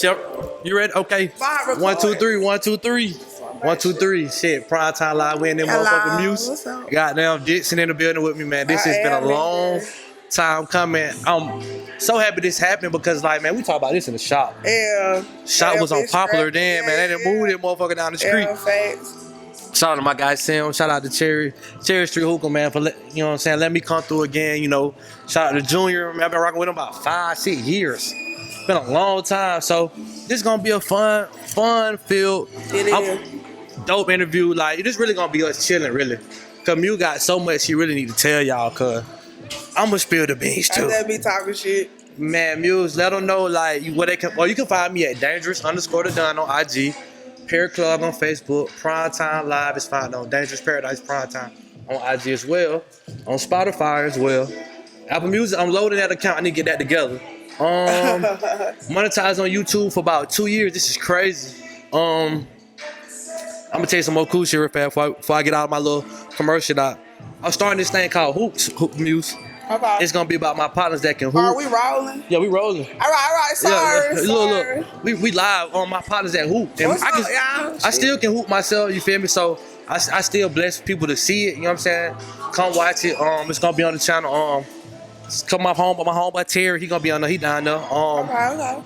You ready? Okay. 1, 2, 3. 1, 2, 3. 1, 2, 3. Shit, prime time live. We in them motherfucking Muse. What's up? Goddamn Dixon in the building with me, man. This has been a long time coming. I'm so happy this happened because, like, man, we talk about this in the shop. Yeah. Shop was unpopular then, man. They didn't move that motherfucker down the street. Yeah, facts. Shout out to my guy Sam. Shout out to Cherry Street Hookah, man, for you know what I'm saying. Let me come through again. You know, shout out to Junior. Man, I've been rocking with him about 5, 6 years. Been a long time, so this is gonna be a fun filled, dope interview. Like, this really gonna be us chilling, really. Cause Mew got so much he really need to tell y'all. Cause I'm gonna spill the beans too. Let me talking shit. Man, Muse, let them know like where they can. Well, you can find me at dangerous_the_done on IG, Pear Club on Facebook, Primetime Live is found on Dangerous Paradise Primetime on IG as well, on Spotify as well. Apple Music, I'm loading that account. I need to get that together. Monetized on YouTube for about 2 years. This is crazy. I'm gonna tell you some more cool shit real fast before I get out of my little commercial out. I'm starting this thing called Hoop Muse. Okay. It's gonna be about my partners that can hoop. Are we rolling? Yeah, we rolling. All right. Sorry. Look. We live on my partners that hoop. And I still can hoop myself. You feel me? So I still bless people to see it. You know what I'm saying? Come watch it. It's gonna be on the channel. Come my homeboy Terry, he gonna be on there, he down there. Okay.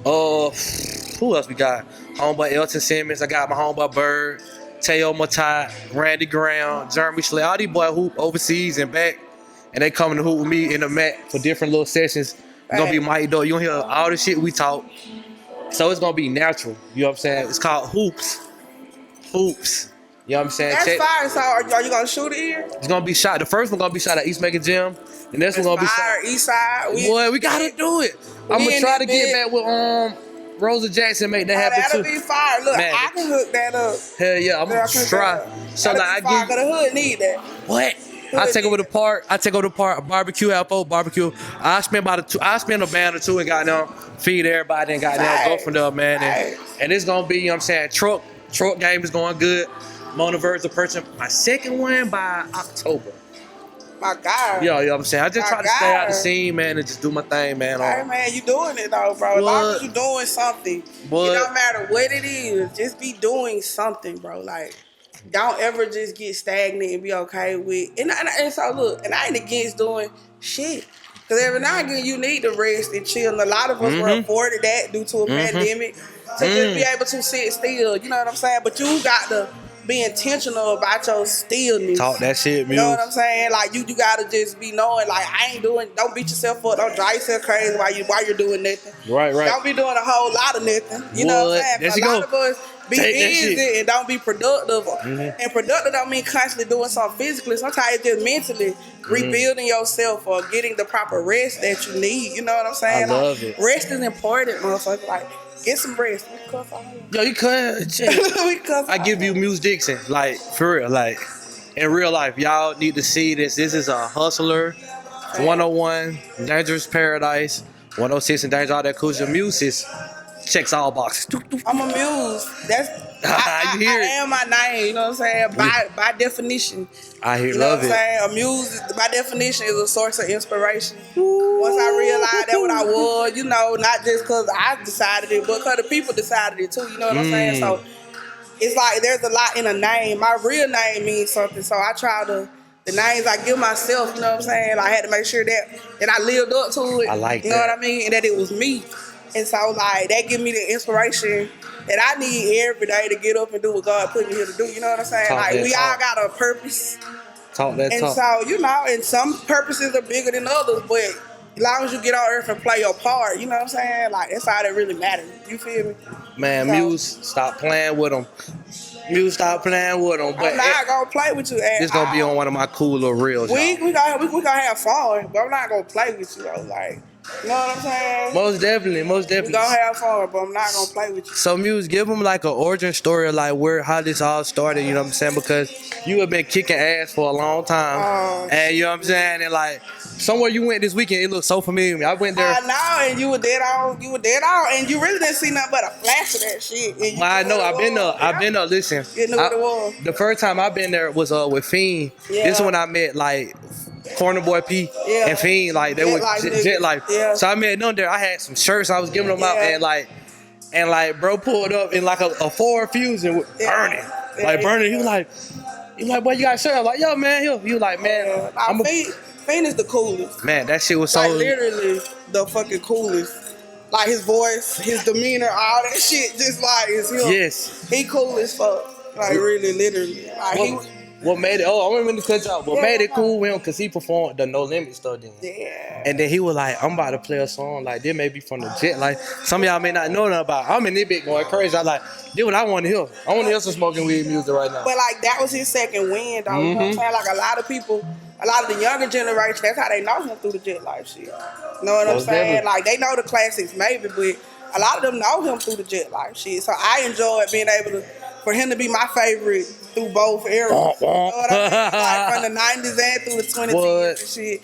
Who else we got? Homeboy Elton Simmons, I got my homeboy Bird, Teo Matai, Randy Graham, Jeremy Schley, all these boys hoop overseas and back, and they coming to hoop with me in the mat for different little sessions. It's gonna be mighty dope. You gonna hear all the shit we talk. So it's gonna be natural. You know what I'm saying? It's called Hoops. You know what I'm saying? That's fire. So are you gonna shoot it here? It's gonna be shot. The first one gonna be shot at East Macon Gym. And this one gonna be fire, East Side. Boy, we gotta do it. I'm gonna try to get back with Rosa Jackson, make that happen that'll too. Be fire. Look, man, I can hook that up. Hell yeah, I'm gonna try. So like, I give the hood need that. What? I take over the park. Barbecue, Alpo, barbecue. I spend a band or two and got down, feed everybody and got down, go from there, man. And it's gonna be, you know what I'm saying, truck game is going good. I'm on the verge of purchasing my second one by October. My God. Yo, you know what I'm saying? I just try to stay out the scene, man, and just do my thing, man. Hey, man, you doing it, though, bro. As long as you doing something, it don't matter what it is. Just be doing something, bro. Like, don't ever just get stagnant and be okay with... And so, look, and I ain't against doing shit. Because every now and again, you need to rest and chill. And a lot of us were afforded that due to a pandemic. To just be able to sit still, you know what I'm saying? But you got to... be intentional about your stillness. Talk that shit, Muse. You know what I'm saying? Like, you gotta just be knowing, like, don't beat yourself up, don't drive yourself crazy while you're doing nothing. Right. Don't be doing a whole lot of nothing. You know what I'm saying? A lot of us be busy and don't be productive. And productive don't mean constantly doing something physically. Sometimes it's just mentally rebuilding yourself or getting the proper rest that you need. You know what I'm saying? I love it. Rest is important, motherfucker. Like, get some rest. Yo, you could. I give you Muse Dixon, like, for real, like, in real life, y'all need to see this. This is a hustler, 101, Dangerous Paradise, 106 and Danger, all that cool shit. Muse checks all boxes. I'm a Muse. I am my name, you know what I'm saying? By definition. I love it. You know what I'm saying? A Muse, by definition, is a source of inspiration. Once I realized that what I was, you know, not just because I decided it, but because the people decided it too, you know what I'm saying? So it's like there's a lot in a name. My real name means something, so I try to, the names I give myself, you know what I'm saying? I had to make sure that I lived up to it. I like that. You know what I mean? And that it was me. And so, like, that give me the inspiration that I need every day to get up and do what God put me here to do. You know what I'm saying? We all got a purpose. Talk that talk. So, you know, and some purposes are bigger than others, but as long as you get on earth and play your part, you know what I'm saying? Like, that's all that really matters. You feel me? Man, Muse, stop playing with them. Muse, stop playing with them. But I'm not going to play with you at It's going to be on one of my cool little reels, we gonna have fun, but I'm not going to play with you, though. Like, you know what I'm saying? Most definitely. We gonna have fun, but I'm not gonna play with you. So, Muse, give them like an origin story of like how this all started, you know what I'm saying? Because you have been kicking ass for a long time. And you know what I'm saying? And like, somewhere you went this weekend, it looked so familiar to me. I went there. I know, and you were dead on, and you really didn't see nothing but a flash of that shit. Well, I know, I've been there, listen. You knew what it was. The first time I've been there was with Fiend. Yeah. This is when I met like Corner Boy P and Fiend, like they were Jet Life. Yeah. So I met them there. I had some shirts I was giving them out, and like And like, bro pulled up in like a Ford Fusion with burning. Like burning. He was like, boy, you got shirt. I'm like, yo, man. He was like, man, Fiend is the coolest. Man, that shit was so like literally the fucking coolest. Like his voice, his demeanor, all that shit, just like is him. Yes. He cool as fuck. Like really, literally. Like what made it? Oh, I remember to cut you out. What made it cool with him? Cause he performed the No Limit stuff then. Yeah. And then he was like, I'm about to play a song like this, maybe from the Jet. Like some of y'all may not know nothing about. I'm in this bit going crazy. I like, this what I want to hear. I want to hear some smoking weed music right now. But like that was his second win, though. You know what I'm saying? Like a lot of people, a lot of the younger generation, that's how they know him through the Jet Life shit. You know what I'm saying? Definitely. Like they know the classics maybe, but a lot of them know him through the Jet Life shit. So I enjoyed being able to, for him to be my favorite through both eras. You know what I mean? Like from the 90s and through the 2010s and shit.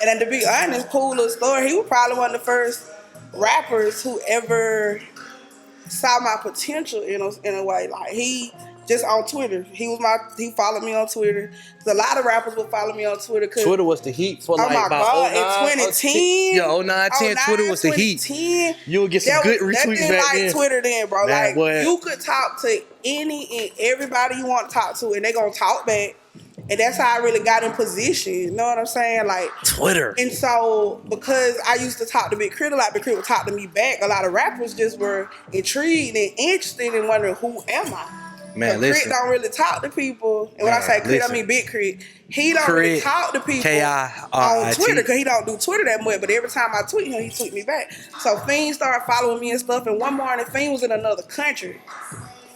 And then to be honest, cool little story, he was probably one of the first rappers who ever saw my potential in a way. Like he just on Twitter. He followed me on Twitter. A lot of rappers would follow me on Twitter. Twitter was the heat for like about 09, in 2010. Yeah, 09, 10, Twitter was the heat. You would get some good retweets back then. Twitter then, bro. Man, like you could talk to any and everybody you want to talk to, and they gonna talk back. And that's how I really got in position. You know what I'm saying? Like Twitter. And so because I used to talk to Big Crit a lot, Big Crit would talk to me back. A lot of rappers just were intrigued and interested in wondering, who am I? Man, Crit don't really talk to people. And when I say Crit, I mean Big Crit. He don't really talk to people on Twitter because he don't do Twitter that much. But every time I tweet him, he tweet me back. So Fiend started following me and stuff. And one morning, Fiend was in another country.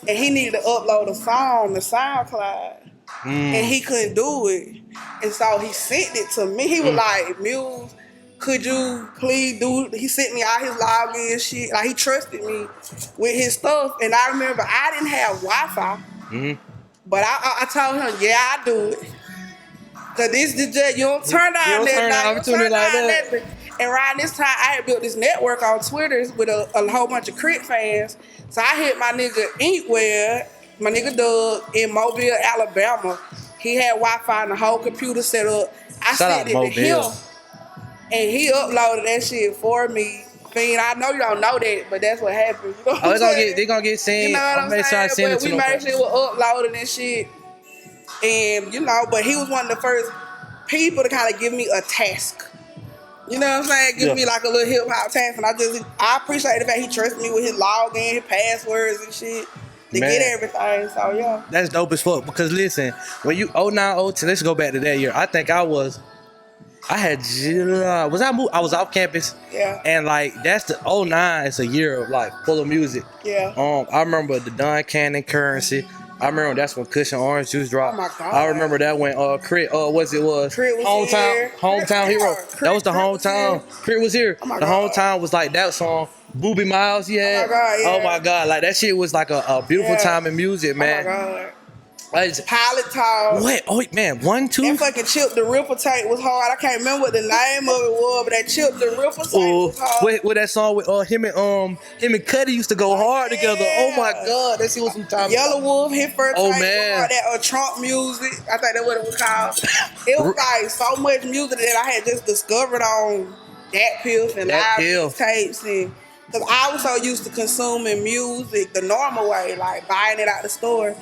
And he needed to upload a song to SoundCloud. And he couldn't do it. And so he sent it to me. He was like, Muse, could you please do it? He sent me all his login and shit. Like, he trusted me with his stuff. And I remember I didn't have Wi-Fi. But I told him, yeah, I do it. Because this is just, you don't turn down that. And around this time, I had built this network on Twitter with a whole bunch of Crit fans. So I hit my nigga Inkwell, my nigga Doug, in Mobile, Alabama. He had Wi-Fi and the whole computer set up. I sent it to him, and he uploaded that shit for me. Fiend, I know you don't know that, but that's what happened. You know what they gonna get seen. You know what I'm saying? But we made sure it was uploaded and shit. And, you know, but he was one of the first people to kind of give me a task. You know what I'm saying? Give me like a little hip-hop task. And I appreciate the fact he trusted me with his login, his passwords and shit. To get everything, so yeah. That's dope as fuck. Because listen, when you 09, 10, let's go back to that year. I think I was off campus. Yeah. And like that's the 09 is a year of like full of music. Yeah. I remember the Don Cannon Currency. I remember that's when Cushion Orange Juice dropped. Oh my God. I remember that when Crit Crit was Hometown Hero. That was the hometown. Crit was here. Oh the hometown was like that song. Booby Miles, yeah. Oh my God, like that shit was like a beautiful time in music, man. Oh my God. Like, Pilot Talk. What? Oh man, 1, 2. That fucking Chip the Ripper tape was hard. I can't remember what the name of it was, but that Chip the Ripper tape was hard. What that song with him and Cuddy used to go hard together. Oh my God, that shit was some time. Yellow Wolf, his first tape man. was that Trump music. I think that's what it was called. It was like so much music that I had just discovered on that Piff and live tapes and. Because I was so used to consuming music the normal way, like buying it out the store.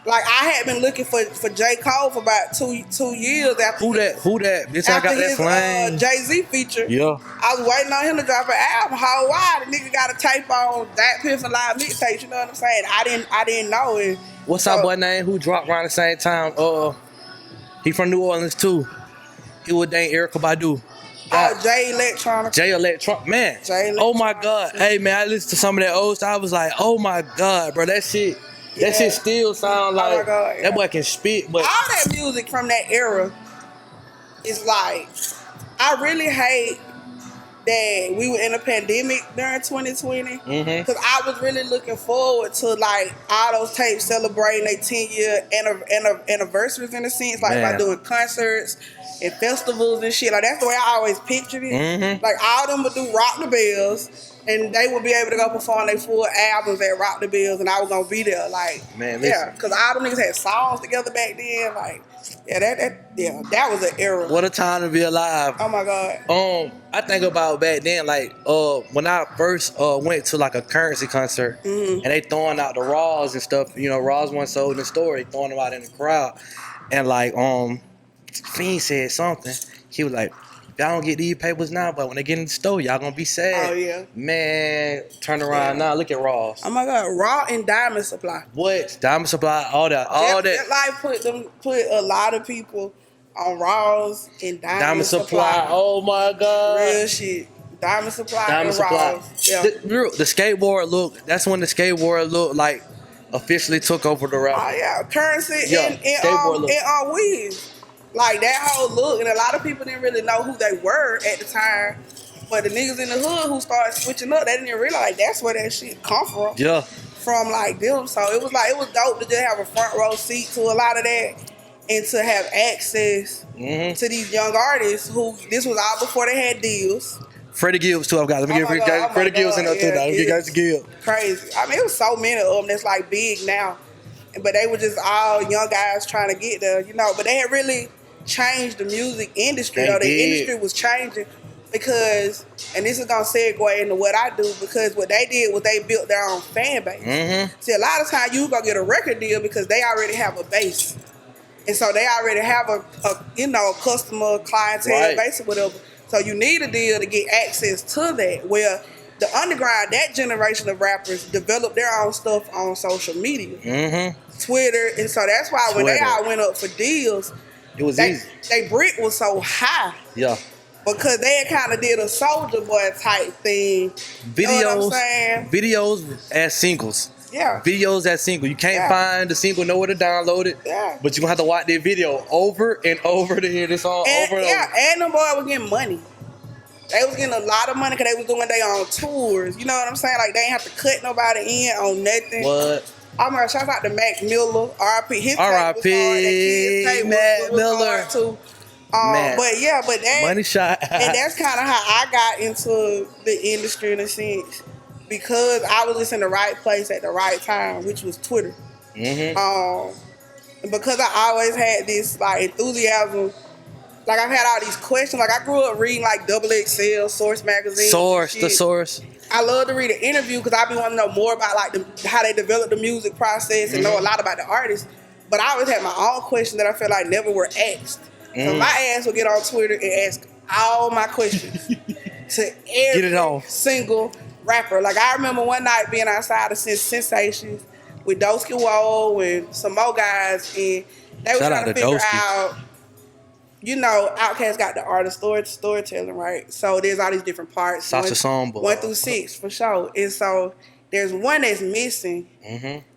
Like I had been looking for J. Cole for about two years after. Who that? Bitch, I got that flame. Jay-Z feature. Yeah. I was waiting on him to drop an album. How wide the nigga got a tape on that Piff and live mixtapes? You know what I'm saying? I didn't know it. What's our boy name? Who dropped around the same time? He from New Orleans too. He was dang Erykah Badu. Jay Electronica. Man. Oh my God. Hey man, I listened to some of that old stuff. I was like, oh my God, bro, that shit still sound like that boy can spit. But all that music from that era is like, I really hate that we were in a pandemic during 2020 because I was really looking forward to like all those tapes celebrating their 10-year anniversaries in a sense, like by doing concerts and festivals and shit. Like that's the way I always pictured it. Like all of them would do Rock the Bells. And they would be able to go perform their full albums at Rock the Bills, and I was gonna be there. Like, Man, yeah, because all them niggas had songs together back then. Like, yeah, that was an era. What a time to be alive. Oh my God. I think about back then, like, when I first went to like a Currency concert, and they throwing out the Raws and stuff. You know, Raws wasn't sold in the store. They throwing them out in the crowd, and like, Fiend said something. He was like, y'all don't get these papers now, but when they get in the store, y'all gonna be sad. Oh yeah. Man, turn around now. Look at Ross. Oh my God, Raw and Diamond Supply. What? Diamond Supply, all that. That life put a lot of people on Raws and Diamond Supply. Oh my God. Real shit. Diamond Supply Diamond and Supply. Raws. Yeah. The skateboard look. That's when the skateboard look like officially took over the rap. Oh yeah, Currency Yeah, skateboard look. and Wiz. Like that whole look, and a lot of people didn't really know who they were at the time. But the niggas in the hood who started switching up, they didn't even realize like, that's where that shit come from. Yeah. From like them. So it was dope to just have a front row seat to a lot of that and to have access to these young artists who this was all before they had deals. Freddie Gibbs too. I've got. Let me get Freddie Gibbs in there too. Now. Let me get guys Gibbs. Crazy. I mean, it was so many of them that's like big now. But they were just all young guys trying to get there, you know. But they had really changed the music industry, though. The industry was changing because, and this is gonna segue into what I do, because what they did was they built their own fan base. See, a lot of times you gonna get a record deal because they already have a base, and so they already have a customer clientele base or whatever. So you need a deal to get access to that. Where the underground, that generation of rappers developed their own stuff on social media, Twitter, and so that's why when they all went up for deals. It was easy. They brick was so high. Yeah. Because they had kind of did a Soldier Boy type thing. Videos. You know what I'm saying? Videos as singles. Yeah. Videos as single. You can't find the single, nowhere to download it. Yeah. But you're going to have to watch their video over and over to hear the song over and over. And them boys was getting money. They was getting a lot of money because they was doing their own tours. You know what I'm saying? Like, they ain't have to cut nobody in on nothing. What? I'm gonna shout out to Mac Miller, R.I.P. His R.I.P. Mac Miller too. But that money shot, and that's kind of how I got into the industry in a sense, because I was just in the right place at the right time, which was Twitter. And because I always had this like enthusiasm. Like, I've had all these questions. Like, I grew up reading, like, XXL, Source magazine. The Source. I love to read an interview because I be wanting to know more about, like, how they develop the music process and know a lot about the artists. But I always had my own questions that I felt like never were asked. So my ass would get on Twitter and ask all my questions to every single rapper. Like, I remember one night being outside of Sensations with Dosky Woe and some more guys, and they were trying to figure out... You know, Outkast got the art of storytelling, right? So there's all these different parts. Sasha Songboy. 1 through 6, for sure. And so there's one that's missing.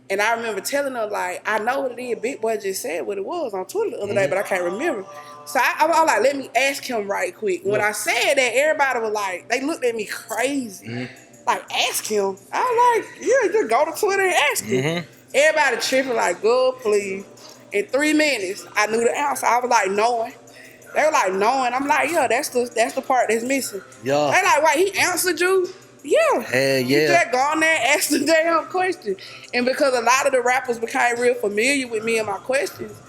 And I remember telling her, like, I know what it is. Big Boy just said what it was on Twitter the other day, but I can't remember. So I was like, let me ask him right quick. When I said that, everybody was like, they looked at me crazy. Like, ask him. I was like, yeah, just go to Twitter and ask him. Everybody tripping like, go, please. In 3 minutes, I knew the answer. I was like, knowing. They were like, knowing. I'm like, yeah, that's the part that's missing. Yeah. They like, wait, he answered you? Yeah. Hell yeah. You just go on there and ask the damn question. And because a lot of the rappers became real familiar with me and my questions,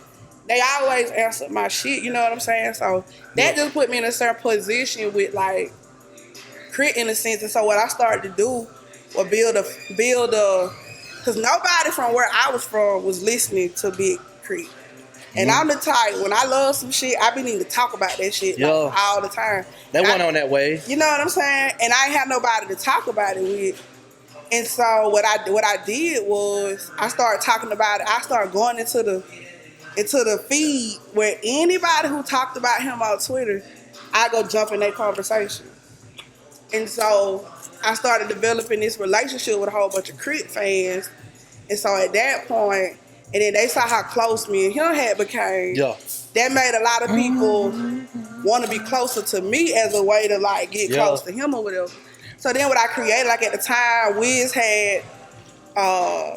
they always answered my shit, you know what I'm saying? So that just put me in a certain position with, like, Crit in a sense. And so what I started to do was build a, because nobody from where I was from was listening to Big Crit. And I'm the type, when I love some shit, I be needing to talk about that shit like, all the time. That went on that way. You know what I'm saying? And I ain't have nobody to talk about it with. And so what I did was I started talking about it. I started going into the feed where anybody who talked about him on Twitter, I go jump in that conversation. And so I started developing this relationship with a whole bunch of Crit fans. And so at that point, and then they saw how close me and him had became. Yeah. That made a lot of people want to be closer to me as a way to, like, get close to him or whatever. So then what I created, like, at the time, Wiz had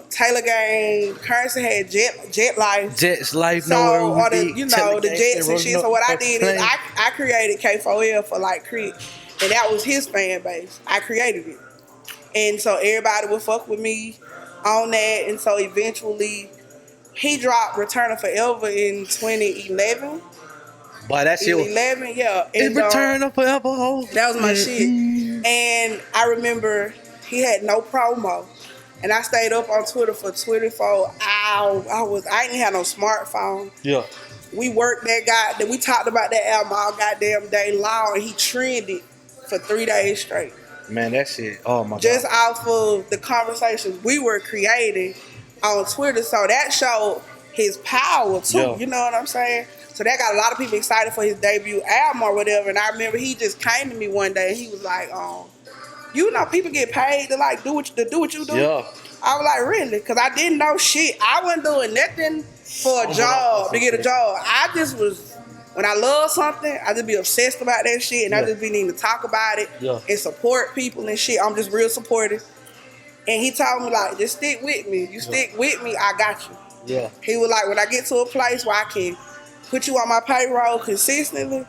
Taylor Gang, Currency had Jet Life. Jet's Life, so, or the, you know, the Jets and shit. So what I did is I created K4L for, like, Crit. And that was his fan base. I created it. And so everybody would fuck with me on that. And so eventually he dropped Return of Forever in 2011. But that shit was 11, yeah. it's And Return of Forever. Oh. that was my shit. And I remember he had no promo. And I stayed up on Twitter for 24 hours. I didn't have no smartphone. Yeah. We worked that guy. We talked about that album all goddamn day long, and he trended for 3 days straight. Man, that shit. Oh my god. Just off of the conversations we were creating on Twitter, so that showed his power too. Yeah. You know what I'm saying? So that got a lot of people excited for his debut album or whatever. And I remember he just came to me one day and he was like, you know, people get paid to like do what you do. Yeah. I was like, really? Because I didn't know shit. I wasn't doing nothing for a job, to get a job. I just was, when I love something, I just be obsessed about that shit, and I just be needing to talk about it and support people and shit. I'm just real supportive. And he told me, like, just stick with me. You stick with me, I got you. Yeah. He was like, when I get to a place where I can put you on my payroll consistently,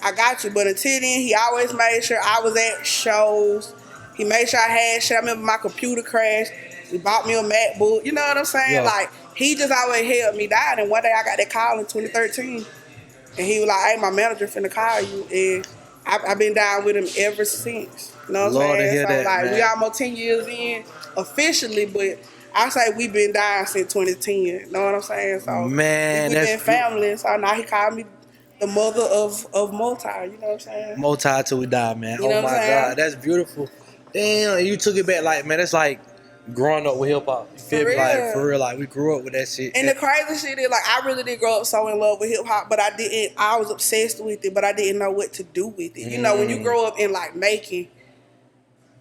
I got you. But until then, he always made sure I was at shows. He made sure I had shit. I remember my computer crashed. He bought me a MacBook. You know what I'm saying? Yeah. Like, he just always held me down. And one day I got that call in 2013. And he was like, hey, my manager finna call you. And I've been down with him ever since. You know what I'm saying? So, that, like, man. we almost 10 years in officially, but I say we been down since 2010. You know what I'm saying? So, man, we that's been family. So now he called me the mother of multi. You know what I'm saying? Multi till we die, man. You know Oh my what I'm saying? god, that's beautiful. Damn, you took it back like, man, that's like growing up with hip hop. You feel me? Like, for real, like we grew up with that shit. And the crazy shit is, like, I really did grow up so in love with hip hop, but I was obsessed with it, but I didn't know what to do with it. You know, when you grow up in like making,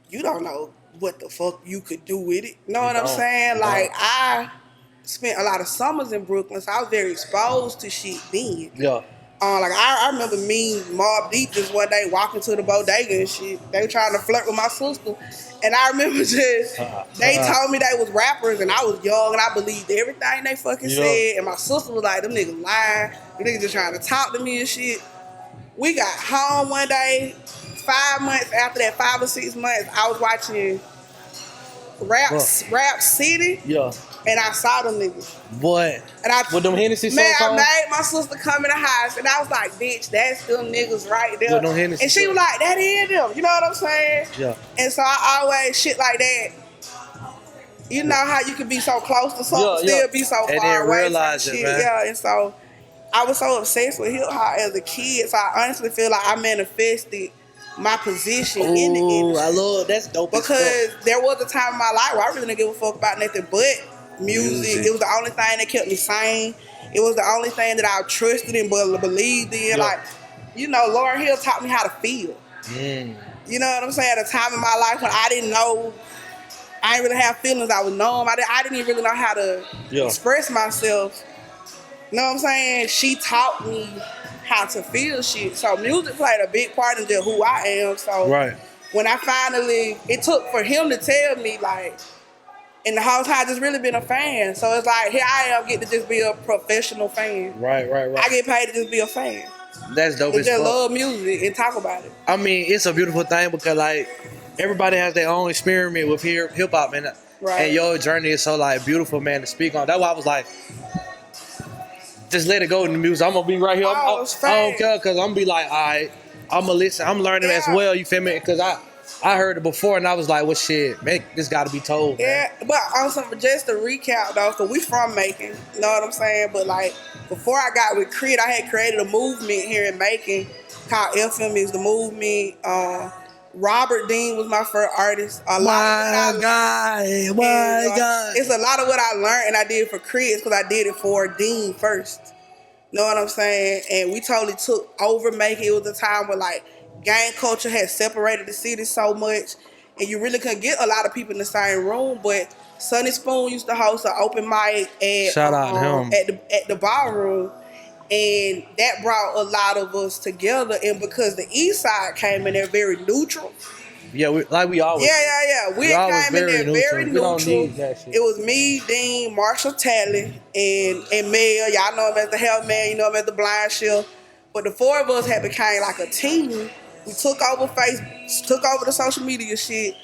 you don't know what the fuck you could do with it. You know what I'm saying? Like, I spent a lot of summers in Brooklyn, so I was very exposed to shit then. Yeah. Like, I remember me, Mobb Deep, just one day walking to the bodega and shit. They were trying to flirt with my sister. And I remember just, they told me they was rappers, and I was young, and I believed everything they fucking said. And my sister was like, them niggas lying. Them niggas just trying to talk to me and shit. We got home one day, 5 months after that, 5 or 6 months, I was watching Rap City. Yeah. And I saw them niggas. Boy. And with them Hennessy songs? Man, I made my sister come in the house, and I was like, bitch, that's them niggas right there. With them Hennessy and she was like, that is them. You know what I'm saying? Yeah. And so I always, shit like that, you know how you can be so close to something, still be so and far away realize from it, shit. man. Yeah, and so I was so obsessed with hip hop as a kid, so I honestly feel like I manifested my position in the industry. I love that's dope. Because there was a time in my life where I really didn't give a fuck about nothing but music. It was the only thing that kept me sane. It was the only thing that I trusted in, but believed in. Yeah. Like, you know, Lauryn Hill taught me how to feel. You know what I'm saying? At a time in my life when I didn't know, I didn't really have feelings. I was numb. I didn't even really know how to express myself. You know what I'm saying? She taught me how to feel shit. So music played a big part in just who I am. So when I finally, it took for him to tell me, like, in the whole time, I just really been a fan. So it's like, here I am, get to just be a professional fan. Right. I get paid to just be a fan. That's dope and as just fuck. love music and talk about it. I mean, it's a beautiful thing because, like, everybody has their own experiment with hip hop, man. And your journey is so, like, beautiful, man, to speak on. That's why I was like, just let it go in the music. I'm gonna be right here. I don't care, because I'm gonna be like, all right, I'm gonna listen. I'm learning as well, you feel me? Because I heard it before and I was like, well, shit, man, this gotta be told. Yeah, man. but also, just to recap though, because we from Macon, you know what I'm saying? But like, before I got with Creed, I had created a movement here in Macon called FM is the Movement. Robert Dean was my first artist. My God. It's a lot of what I learned and I did for Chris because I did it for Dean first. Know what I'm saying? And we totally took over Macon. It was a time where like gang culture had separated the city so much and you really couldn't get a lot of people in the same room. But Sonny Spoon used to host an open mic at, shout out to him. at the ballroom. And that brought a lot of us together. And because the East Side came in there very neutral. Yeah, we always. Yeah. We came in there very neutral. It was me, Dean, Marshall Talley, and Mel. Y'all know him as the Hell Man. You know him as the Blind Shield. But the four of us had became like a team. We took over the social media shit.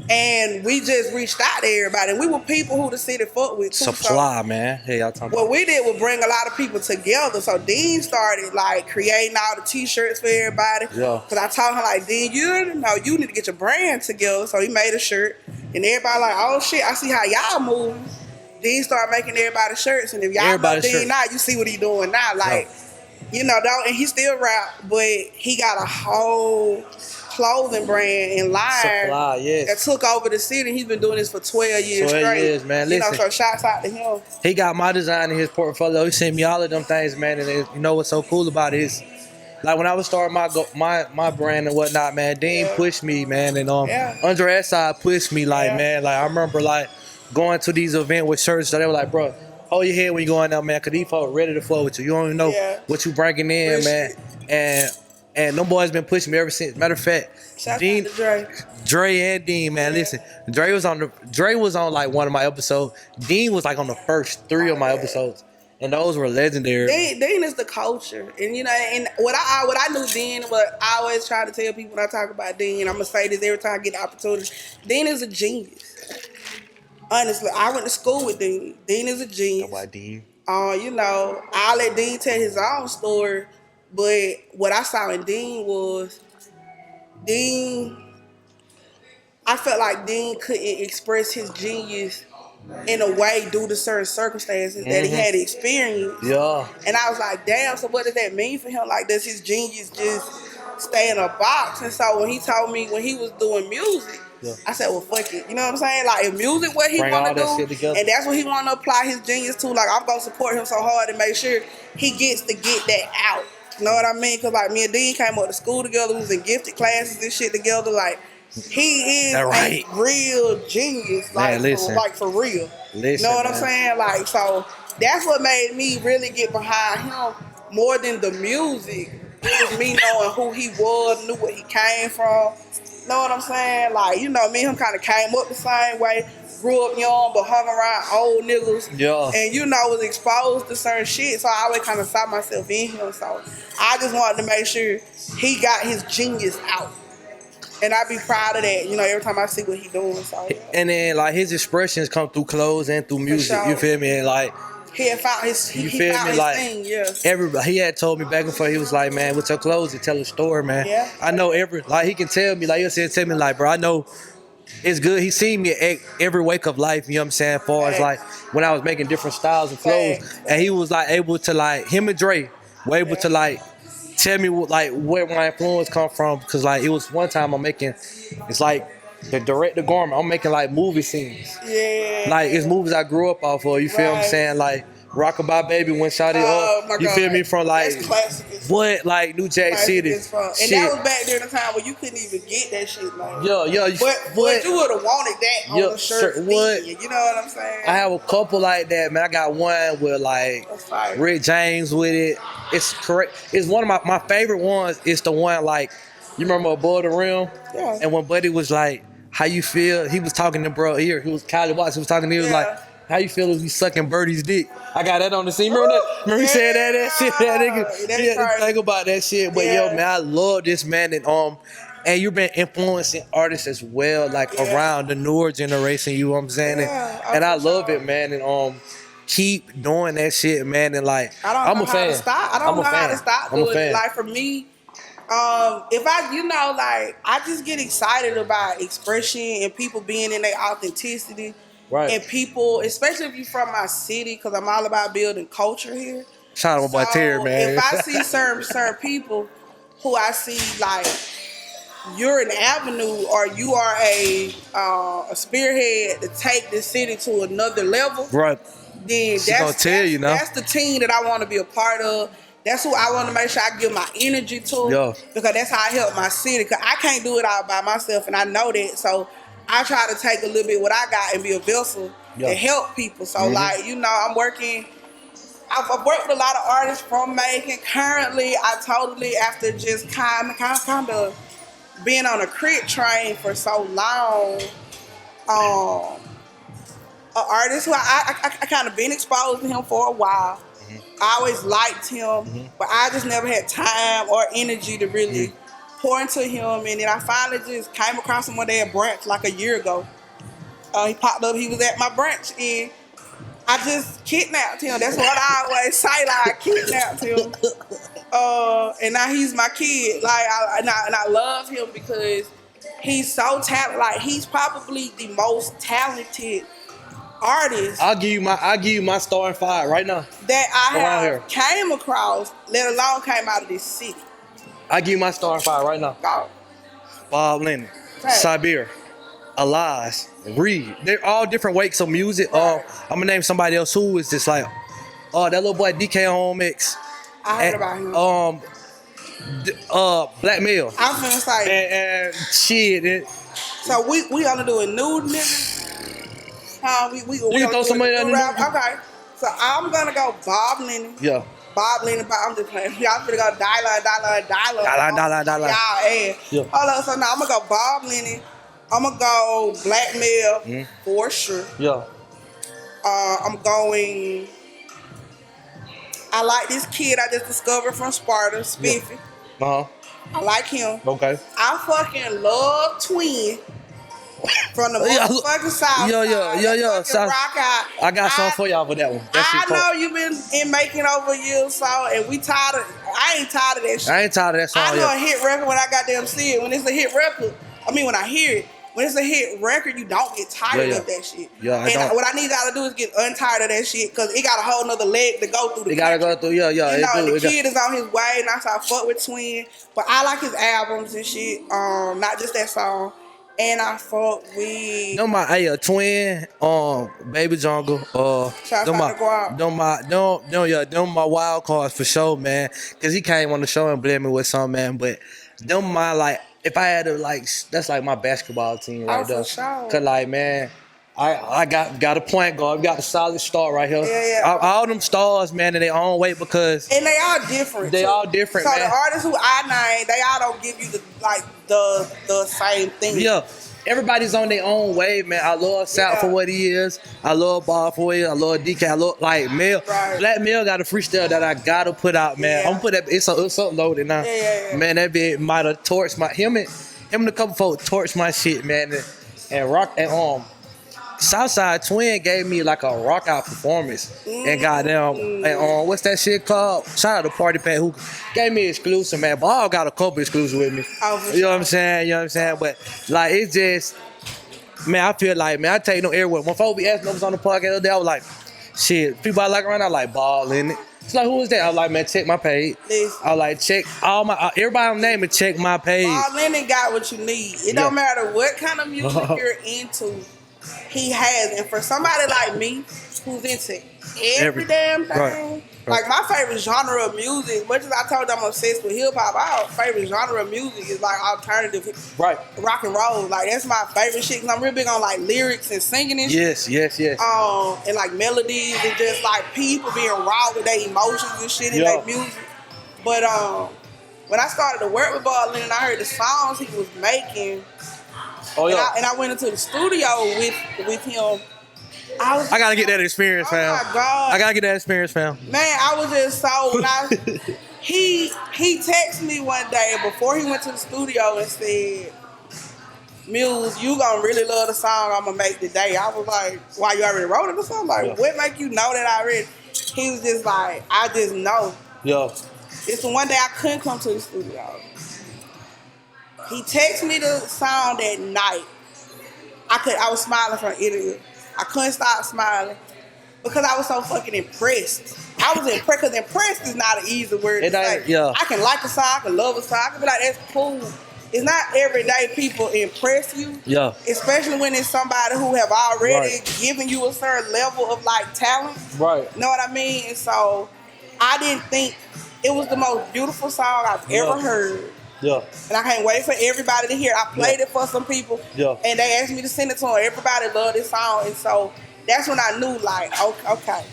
And we just reached out to everybody. And we were people who the city fucked with too. Supply, man. Hey, y'all talking what we did was bring a lot of people together. So Dean started like creating all the t-shirts for everybody. Yeah. Cause I told him like, Dean, you need to get your brand together. So he made a shirt. And everybody like, oh shit, I see how y'all moving. Dean started making everybody shirts. And if y'all know Dean now, you see what he doing now. Like, and he still rap, but he got a whole clothing brand and line that took over the city. He's been doing this for 12 years 12 straight. years, man. Listen, so shouts out to him. He got my design in his portfolio. He sent me all of them things, man. And you know what's so cool about it is, like when I was starting my brand and whatnot, man, Dean pushed me, man. And Andre S.I. pushed me, like, man. Like I remember like going to these events with shirts, so they were like, bro, hold your head when you going out, man, because these folks ready to flow with you. You don't even know what you bringing in, man. And them boys been pushing me ever since. Matter of fact, Dean, Dre and Dean, man. Listen, Dre was on like one of my episodes. Dean was like on the first 3 of my episodes, and those were legendary. Dean is the culture, and and what I knew Dean, what I always try to tell people when I talk about Dean, I'm gonna say this every time I get the opportunity. Dean is a genius. Honestly, I went to school with Dean. Dean is a genius. About Dean. I'll let Dean tell his own story. But what I saw in Dean was, I felt like Dean couldn't express his genius in a way due to certain circumstances that he had experienced. Yeah. And I was like, damn, so what does that mean for him? Like, does his genius just stay in a box? And so when he told me when he was doing music, I said, well, fuck it. You know what I'm saying? Like, if music what he want to do, and that's what he want to apply his genius to, like, I'm going to support him so hard and make sure he gets to get that out. You know what I mean? Because, like, me and Dean came up to school together. We was in gifted classes and shit together. Like, he is a real genius. Like, man, like for real. You know what I'm saying? Like, so that's what made me really get behind him more than the music. It was me knowing who he was, knew where he came from. You know what I'm saying? Like, me and him kind of came up the same way. Grew up young, but hung around old niggas. Yeah. And, was exposed to certain shit. So I always kind of saw myself in him. So I just wanted to make sure he got his genius out. And I be proud of that, every time I see what he doing. So, And then, like, his expressions come through clothes and through music. Sure. You feel me? And, like, he had found his, you feel me? Like, thing, everybody, he had told me back and forth, he was like, man, with your clothes, you tell a story, man. Yeah. I know he can tell me, like, he'll tell me, like, bro, I know it's good. He seen me at every wake of life, you know what I'm saying, as far as, like, when I was making different styles of clothes. And he was, like, able to, like, him and Dre were able to, like, tell me where my influence come from, because like it was one time I'm making, it's like the director garment. I'm making like movie scenes. Yeah. Like it's movies I grew up off of. You feel what I'm saying? Like Rockabye Baby when shot it up. You feel me? From like what, like New Jack City. And that was back during the time where you couldn't even get that shit. Like, yeah. But you would have wanted that on the shirt. You know what I'm saying? I have a couple like that, man. I got one with like Rick James with it. It's correct. It's one of my favorite ones. It's the one like, you remember Above the Rim? Yeah. And when Buddy was like, how you feel? He was talking to bro here. He was Kylie Watts. He was talking to him. He was like, how you feel if you sucking Birdie's dick? I got that on the scene. Remember that? Remember he said that shit? That nigga. He had to think about that shit. But yo, man, I love this man. And you've been influencing artists as well, like around the newer generation. You know what I'm saying? And I love it, man. And keep doing that shit, man. And like, I'm a fan. I don't know how to stop doing it. Like for me, if I just get excited about expression and people being in their authenticity. Right. And people, especially if you're from my city, because I'm all about building culture here. Shout out to my boy Terry, man. If I see certain people who I see like you're an avenue or you are a spearhead to take this city to another level, right? Then that's the team that I want to be a part of. That's who I want to make sure I give my energy to, because that's how I help my city. Because I can't do it all by myself, and I know that. So I try to take a little bit what I got and be a vessel to help people. So I'm working. I've worked with a lot of artists from Macon. Currently, after just kind of being on a crit train for so long, an artist who I kind of been exposed to him for a while. I always liked him, but I just never had time or energy to really pour into him, and then I finally just came across him one day at brunch like a year ago. He popped up. He was at my brunch, and I just kidnapped him. That's what I always say. Like, I kidnapped him, and now he's my kid. Like, I love him because he's so talented. Like, he's probably the most talented artist. I'll give you my starting five right now. That I have came across, let alone came out of this city. I'll give you my starting five right now. Go. Bob Lennon, Sabir, Elias, Reed. They're all different wakes of music. I'm gonna name somebody else who is just like, that little boy DK on mix. I heard about him. Black Mill. I'm finna say. And shit. So we only doing new niggas. We can throw somebody under rap. Okay. So I'm gonna go Bob Lennon. Yeah. Bob Lennon. I'm just playing. Y'all finna go dollar. Dollar. Y'all ass. Yeah. Hold up. So now I'm gonna go Bob Lennon. I'm gonna go Black Mill for sure. Yeah. I'm going. I like this kid I just discovered from Sparta, Spiffy. Yeah. I like him. Okay. I fucking love Twin from the motherfucking South. Yeah. South. Rock out. I got something for y'all for that one. I know you've been in making over years, so and we tired of. I ain't tired of that shit. I ain't tired of that song. I know a hit record when I goddamn see it. When it's a hit record, when I hear it. When it's a hit record, you don't get tired of that shit. Yeah, what I need y'all to do is get untired of that shit because it got a whole nother leg to go through. It gotta go through, yeah. The kid is on his way, and I fuck with Twin. But I like his albums and shit. Not just that song. And I fuck with Twin, Baby Jungle, them my wild cards for sure, man. Cause he came on the show and bled me with some, man. But them my like. If I had to that's like my basketball team right there. Sure. Cause like, man, I got a point guard, we got a solid star right here. Yeah. All them stars, man, in their own way because and they all different. They all different. So man. The artists who I name, they all don't give you the same thing. Yeah. Everybody's on their own wave, man. I love Sal for what he is. I love Bob for what he is. I love DK. I love Mill. Right. Black Mill got a freestyle that I gotta put out, man. I'm gonna put that. It's uploaded now. Yeah. Man, that bit might have torched my him and a couple folks torched my shit, man. And rock and Southside Twin gave me like a rock out performance and goddamn and what's that shit called? Shout out to Party Pat who gave me exclusive, man. Bob got a couple exclusive with me. You know what I'm saying? But like it's just, man, I feel like, man, I take no everywhere. When folks be asking us on the podcast the other day, I was like, shit, people I like around, I like Ball in it. It's like, who is that? I was like, man, check my page. I was like, check all my everybody I'm naming, check my page. Ball Lennon got what you need. It don't matter what kind of music you're into. He has, and for somebody like me who's into every damn thing, right. Like my favorite genre of music, much as I told you I'm obsessed with hip hop, our favorite genre of music is like alternative, rock and roll. Like that's my favorite shit because I'm real big on like lyrics and singing and shit. Yes. And like melodies and just like people being raw with their emotions and shit in their music. But when I started to work with Bob Lennon, I heard the songs he was making. And I went into the studio with him. I gotta get that experience, fam. Oh my God. I gotta get that experience, fam. Man, I was just so he texted me one day before he went to the studio and said, Muse, you gonna really love the song I'm gonna make today. I was like, why, you already wrote it or something? Like, what make you know that I already? He was just like, I just know. Yeah. It's the one day I couldn't come to the studio. He texted me the song that night. I was smiling from ear to ear. I couldn't stop smiling because I was so fucking impressed. I was impressed because impressed is not an easy word to say. Yeah. I can like a song, I can love a song, I can be like, that's cool. It's not everyday people impress you. Yeah. Especially when it's somebody who have already given you a certain level of like talent. Right. Know what I mean? And so I didn't think it was the most beautiful song I've ever heard. Yeah. And I can't wait for everybody to hear. I played it for some people. Yeah. And they asked me to send it to them. Everybody loved this song. And so that's when I knew, like, okay.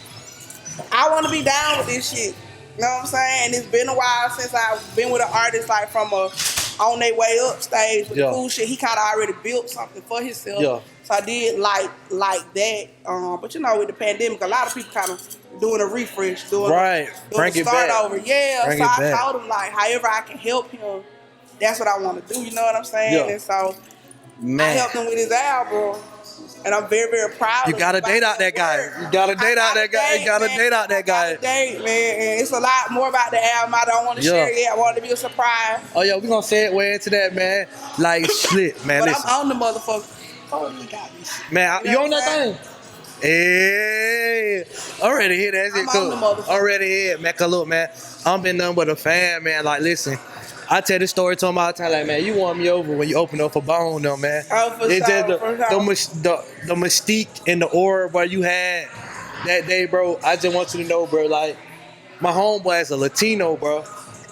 I want to be down with this shit. You know what I'm saying? And it's been a while since I've been with an artist, like, from on their way up stage with the cool shit. He kind of already built something for himself. Yeah. So I did like that. But, you know, with the pandemic, a lot of people kind of doing a refresh, doing a start over. Yeah. Bring so I told him, like, however I can help him that's what I want to do. You know what I'm saying? Yeah. And so Man. I helped him with his album. And I'm very, very proud. You gotta date out that guy. You gotta date out that guy. You gotta date out that guy. Date, man. And it's a lot more about the album. I don't want to share it yet. I want it to be a surprise. Oh yeah, we gonna say it way into that, man. Like shit, man. But listen. I'm on the motherfucker. Oh, you got me. Man, you on that thing? Hey, already hit that shit cool. Already hit, man. Cause look, man, I'm been nothing but a fan, man. Like, listen. I tell this story to him all the time, like, man, you won me over when you opened up for Bone, though, man. Oh, for it's sure, just the mystique and the aura where you had that day, bro. I just want you to know, bro, like, my homeboy is a Latino, bro.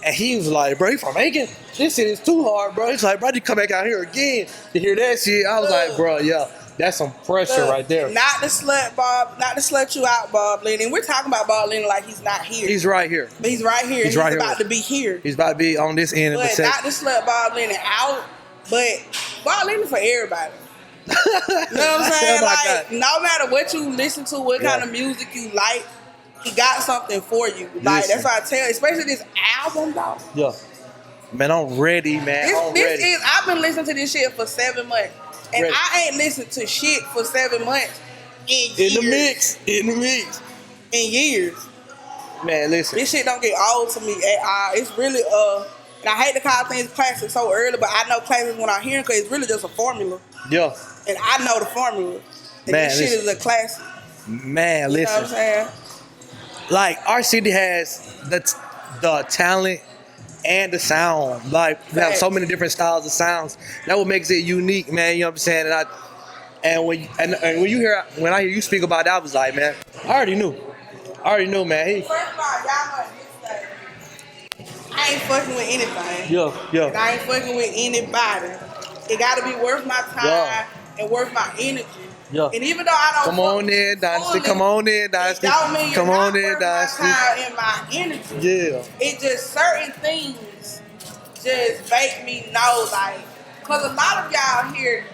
And he was like, bro, you from Macon? This shit is too hard, bro. He's like, bro, you come back out here again to hear that shit. I was like, bro, yeah. That's some pressure right there. Not to slut you out, Bob Lennon. We're talking about Bob Lennon like he's not here. He's right here. But he's right here. He's about to be here. He's about to be on this end of the section. Not to slut Bob Lennon out, but Bob Lennon for everybody. You know what I'm saying? Like, no matter what you listen to, what kind of music you like, he got something for you. Like, that's what I tell you. Especially this album, dog. Yeah. Man, I'm ready, man. I've been listening to this shit for 7 months. And I ain't listened to shit for 7 months in years. In the mix. In years. Man, listen. This shit don't get old to me at all. It's really, and I hate to call things classic so early, but I know classics when I hear them because it's really just a formula. Yeah. And I know the formula. And man, this shit is a classic. Man, listen. You know what I'm saying? Like, our city has the talent and the sound. Like, we have so many different styles of sounds. That what makes it unique, man. You know what I'm saying? And when I hear you speak about that, I was like, man, I already knew, man. First of all, y'all know this thing. I ain't fucking with anything. Yeah. And I ain't fucking with anybody. It gotta be worth my time and worth my energy. Yeah. And even though I don't come on in, Dynasty. Come on in, Dynasty. Come on in, Dynasty. And my energy. Yeah. It just certain things just make me know, like, cause a lot of y'all here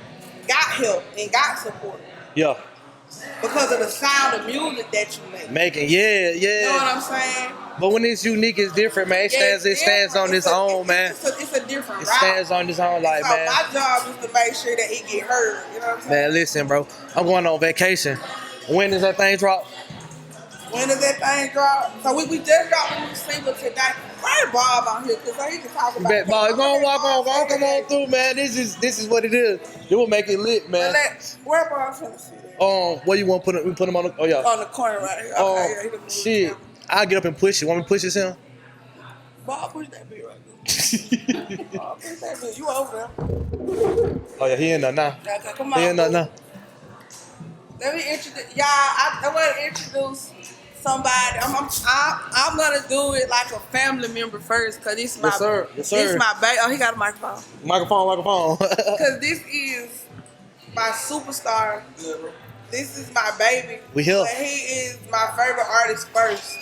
got help and got support. Yeah. Because of the sound of music that you make. Yeah. You know what I'm saying? But when it's unique, it's different, man. It stands on its own, man. It's a different route. It stands on its own, like, man. My job is to make sure that it get heard. You know what I'm saying? Man, listen, bro. I'm going on vacation. When does that thing drop? When does that thing drop? So we just dropped a new single today. Why Bob on here? Because he can talk about it. Bob, gonna walk on. Come on through, man. This is what it is. It will make it lit, man. Where Bob finna see that? Where you want to put him? We put him on the. Oh yeah. On the corner right here. Okay, shit. I'll get up and push it. Want me to push this in? Bob, push that bit right there. Bob, push that bit. You over there? Oh yeah, he in there now. Okay, come on. He in there now. Let me introduce y'all. I want to introduce somebody. I'm gonna do it like a family member first, cause this is my Yes, sir. This is my baby. Oh, he got a microphone. Microphone. Cause this is my superstar. This is my baby. We here. But he is my favorite artist first.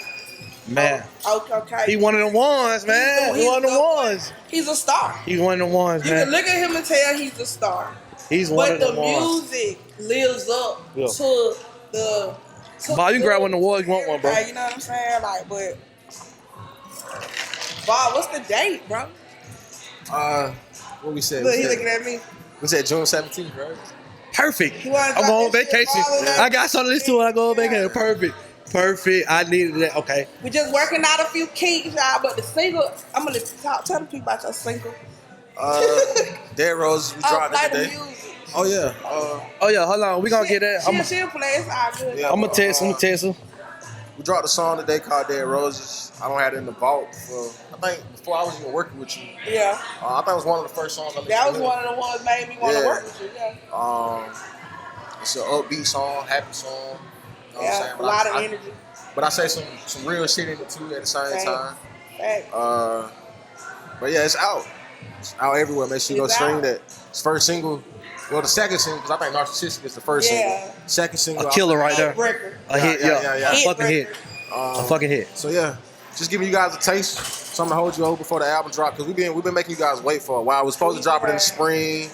Man. Okay. He one of the ones, man. He one of the ones. He's a star. He's one of the ones, man. You can look at him and tell he's a star. He's one of the ones. But the music lives up to the... Bob, you can grab one of the walls. You want one, bro. You know what I'm saying? Like, but... Bob, what's the date, bro? What we said? Look, he looking at me. We said June 17th, right? Perfect. I'm going on vacation. I got something to listen to when I go on vacation. Perfect. I needed that. Okay. We're just working out a few kinks, y'all. But the single, I'm gonna tell the people about your single. Dead Rose, we dropped it today. Oh yeah. Hold on. We gonna get that. She'll play. It's all good. Yeah, I'm gonna test her. We dropped a song today called Dead Roses. I don't have it in the vault for, I think, before I was even working with you. Yeah. I think it was one of the first songs I listened to. That was one of the ones made me want to work with you. Yeah. It's an upbeat song, happy song. You know what I'm saying? A lot of energy. But I say some real shit in it too at the same time. Thanks. But yeah, it's out. It's out everywhere. Make sure you go stream that. It's first single. Well, the second single, because I think Narcissistic is the first single. Second single. A killer right there. A hit, yeah. A fucking hit. A fucking hit. So yeah, just giving you guys a taste, something to hold you over before the album drop, because we've been making you guys wait for a while. We're supposed to drop it in the spring.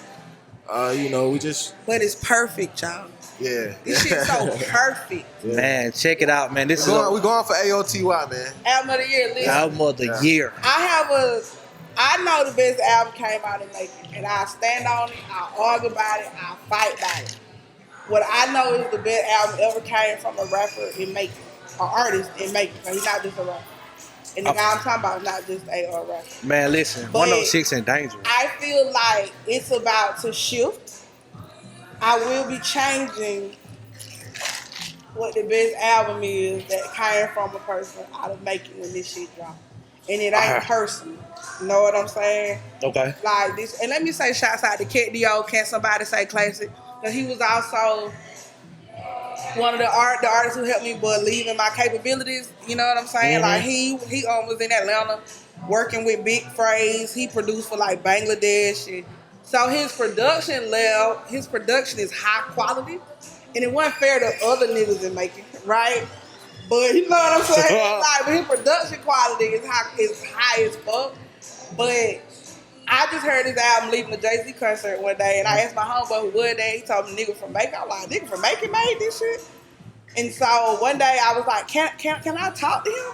We just. But it's perfect, y'all. Yeah. This shit's so perfect. Yeah. Man, check it out, man. We're going for AOTY, man. Album of the year, listen. Album of the year. I have I know the best album came out in making, and I stand on it. I argue about it. I fight about it. What I know is the best album ever came from a rapper in making, an artist in making. So he's not just a rapper. And the guy I'm talking about is not just a rapper. Man, listen, But 106 and Dangerous. I feel like it's about to shift. I will be changing what the best album is that came from a person out of making when this shit dropped. And it ain't personal. You know what I'm saying? Okay. Like this, and let me say shouts out to Cat D.O. Can somebody say classic? Because he was also one of the artists who helped me believe in my capabilities. You know what I'm saying? Like he was in Atlanta working with Big Phrase. He produced for like Bangladesh, and so his production is high quality, and it wasn't fair to other niggas in making, right? But you know what I'm saying? Like, his production quality is high as fuck. But I just heard his album leaving the Jay-Z concert one day, and I asked my homeboy who was there. He told me nigga from Macon. I'm like, nigga from Macon made this shit? And so one day I was like, can I talk to him?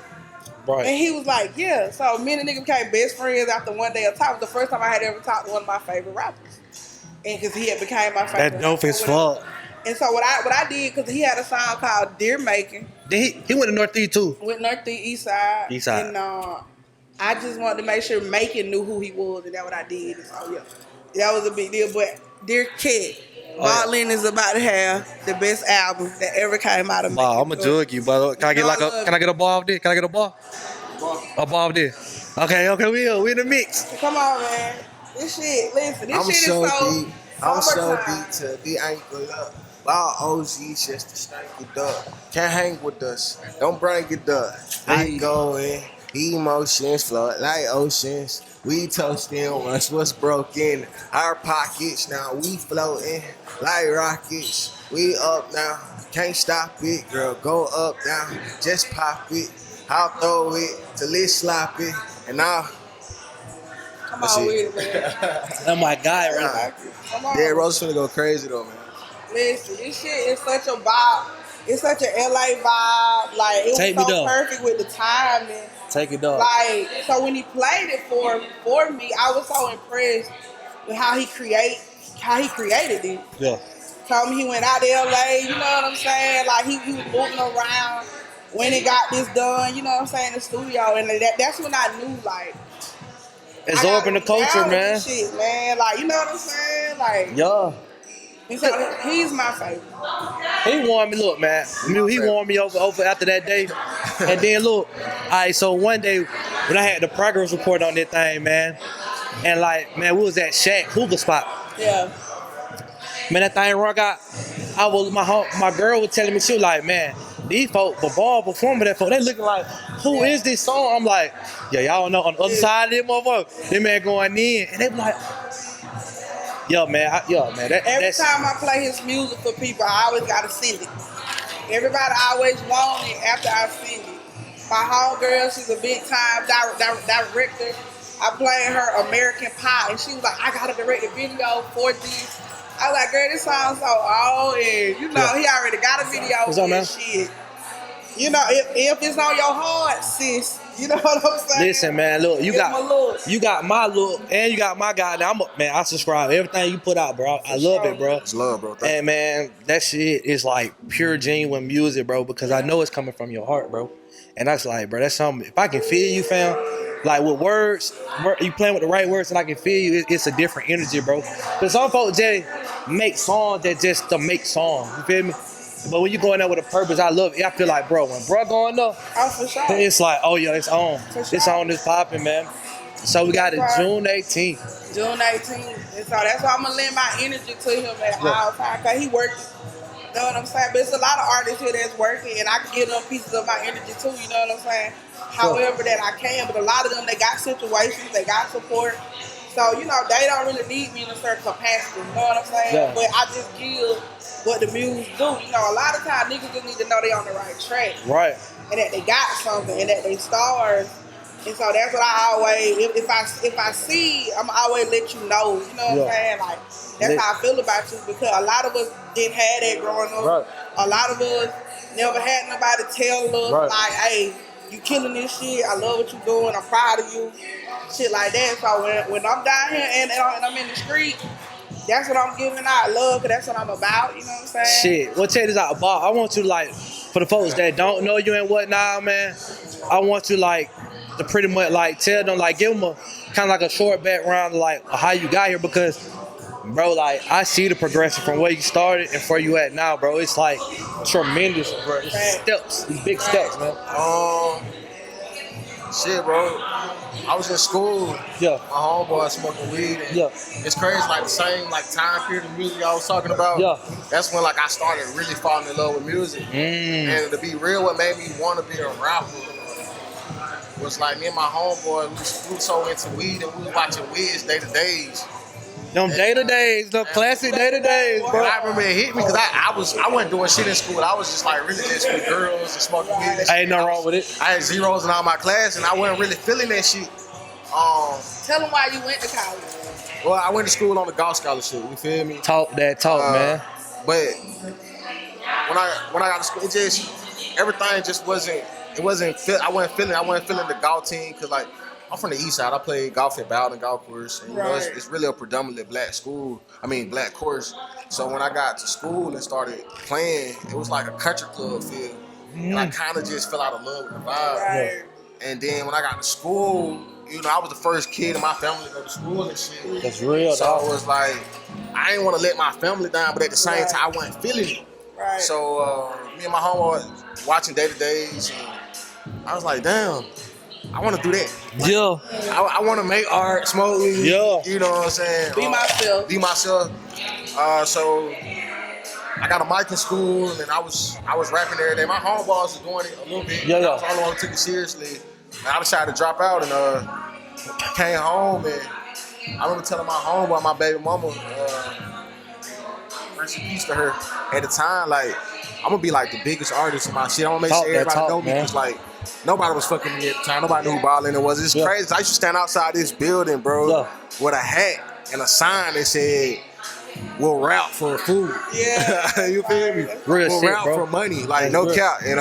Right. And he was like, yeah. So me and the nigga became best friends after one day of talk. It was the first time I had ever talked to one of my favorite rappers. And because he had became my favorite That dope as fuck. And so what I did, because he had a song called Dear Macon. He went to Northeast too. Went Northeast, East Side. East Side. And I just wanted to make sure Macon knew who he was, and that's what I did. And so yeah, that was a big deal. But Dear Cat, Bob Lennon is about to have the best album that ever came out of Macon. Wow, I'm gonna jug you, brother. Can I get a bar of this? Can I get a bar? A bar of this. Okay, we in the mix. Come on, man. This shit, listen, this shit so is so deep. I'm so summertime. deep to the ankle up. All OGs just to stank it up. Can't hang with us. Don't bring it up. I go in. Emotions flood like oceans. We toasting once what's broken. Our pockets now we floating like rockets. We up now. Can't stop it, girl. Go up now. Just pop it. I'll throw it till it's sloppy. And I'll. Come on with it, man. Oh my God, right now. Come on. Yeah, Rose finna go crazy though, man. Listen, this shit is such a vibe. It's such an LA vibe. Like, it was so perfect with the timing. Take it down. Like, so when he played it for me, I was so impressed with how he created it. Yeah. Told me he went out to LA, you know what I'm saying? Like, he was moving around when he got this done, you know what I'm saying, in the studio. And that's when I knew, like, absorbing the culture, man. This shit, man. Like, you know what I'm saying? Like, yeah. So he's my favorite. He won me, look, man. He won me over after that day. And then, look, all right, so one day when I had the progress report on that thing, man, and like, man, we was at Shaq hookah spot. Yeah. Man, that thing rock out. My girl was telling me, she was like, man, these folks, the ball performing that folk, they looking like, who is this song? I'm like, yeah, y'all don't know. On the other side of this motherfucker, this man going in, and they be like, Yo, man. Every time I play his music for people, I always gotta send it. Everybody always want it after I send it. My homegirl, she's a big time director. I played her American Pie, and she was like, I gotta direct a video for this. I was like, girl, this sounds so old, and you know, he already got a video for this shit. You know, if it's on your heart, sis, you know what I'm saying? Listen, man, look, you got my look, and you got my guy. Now, I subscribe everything you put out, bro. I love it, bro. It's love, bro. And man, that shit is like pure genuine music, bro, because I know it's coming from your heart, bro. And that's like, bro, that's something. If I can feel you, fam, like with words, you playing with the right words, and I can feel you, it's a different energy, bro. But some folks just make songs that just to make songs. You feel me? But when you go in there with a purpose, I love it. I feel like, bro, when bro going up, for sure. It's like, oh yeah, it's on. For sure. It's on, it's popping, man. So we got it June 18th. June 18th. And so that's why I'm going to lend my energy to him at all times. Because he working. You know what I'm saying? But it's a lot of artists here that's working, and I can give them pieces of my energy too, you know what I'm saying? However that I can. But a lot of them, they got situations, they got support. So, you know, they don't really need me in a certain capacity, you know what I'm saying? Yeah. But I just give what the Muse do. You know, a lot of times niggas just need to know they on the right track. Right. And that they got something, and that they stars. And so that's what I always, if I see, I'm always let you know. You know what I'm saying? Like, that's how I feel about you, because a lot of us didn't have that growing up. Right. A lot of us never had nobody tell us, like, hey, you killing this shit. I love what you doing. I'm proud of you. Shit like that. So when I'm down here and I'm in the street, that's what I'm giving out love, because that's what I'm about. You know what I'm saying? Shit. Well, check this out, Bob. I want you to, like, for the folks that don't know you and whatnot, man, I want you, like, to pretty much, like, tell them, like, give them a kind of like a short background, like, how you got here, because, bro, like, I see the progression from where you started and where you at now, bro. It's, like, tremendous, bro. It's steps. These big steps, man. Shit, bro. I was in school. Yeah. My homeboy smoking weed. And Yeah. It's crazy, like the same like time period of music I was talking about. Yeah. That's when like I started really falling in love with music. And to be real, what made me want to be a rapper was like me and my homeboy, we was so into weed and we was watching Wiz Day to Days. Them day-to-days, them classic day-to-days, bro. And I remember it hit me because I wasn't doing shit in school. I was just like really into with girls and smoking weed and shit. Ain't nothing wrong with it. I had zeros in all my class and I wasn't really feeling that shit. Tell them why you went to college. Well, I went to school on a golf scholarship. You feel me? Talk that talk, man. But when I got to school, it just everything just wasn't. It wasn't. I wasn't feeling the golf team because like I'm from the east side. I played golf at Bowden Golf Course, and you know it's really a predominantly black school. Black course. So when I got to school and started playing, it was like a country club feel, and I kind of just fell out of love with the vibe. Right. And then when I got to school, you know, I was the first kid in my family to go to school and shit. That's real, So dog. it was like, I didn't want to let my family down, but at the same time, I wasn't feeling it. Right. So me and my homeboy watching Day to Days, and I was like, damn, I want to do that. Yeah. I want to make art, smoke weed. Yeah. You know what I'm saying? Be myself. Be myself. So I got a mic in school, and I was rapping every day. My homeboys was doing it a little bit. Yeah, yeah. I was the only one who took it seriously. And I decided to drop out and came home, and I remember telling my homeboy, my baby mama, rest in peace to her, at the time, like, I'm gonna be like the biggest artist in my shit. I'm gonna make Talk sure that everybody talk, know me, man. because like nobody was fucking me at the time. Nobody knew who Ball Lennon was. It's crazy. I used to stand outside this building, bro, with a hat and a sign that said, "We'll rap for food." Yeah. You feel me? Real we'll shit, rap bro. for money, like no real. cap. And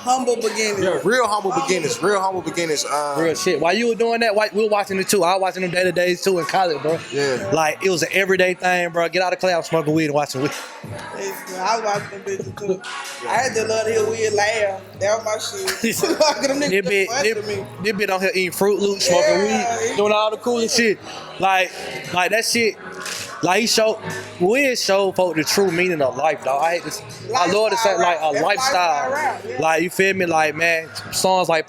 Humble beginnings. yeah, real humble beginnings. Real humble beginnings. Real shit. While you were doing that, we were watching it too. I was watching them day-to-days too in college, bro. Yeah. Like, it was an everyday thing, bro. Get out of class, smoking weed and watching weed. I was watching them bitches too. I had to love to hear weird laugh. That was my shit. Them niggas just busted me. This bitch on here eating Fruit Loops, smoking weed, doing all the coolest shit. Like that shit. Like Wiz showed folk the true meaning of life, dog. I hate this. I love to say like a That's lifestyle. rap, yeah. Like, you feel me? Like, man, songs like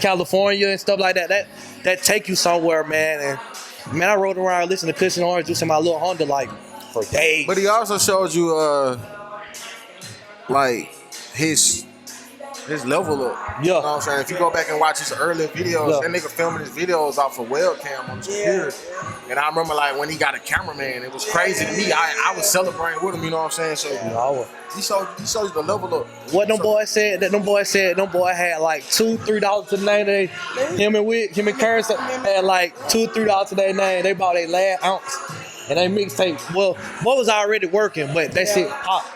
California and stuff like that. That take you somewhere, man. And man, I rode around listening to Cushion Orange Juice in my little Honda like for days. But he also showed you like his level up. Yeah. You know what I'm saying? If you go back and watch his earlier videos, Yeah. that nigga filming his videos off of webcam on his computer. And I remember like when he got a cameraman, it was crazy to me. I was celebrating with him, you know what I'm saying? So he showed you the level up. What them boys said, them boy had like $2-3 to the name. Him and Curtis had like $2-3 to their name. They bought their last ounce and they mixtape. Well, what was already working, but that shit popped.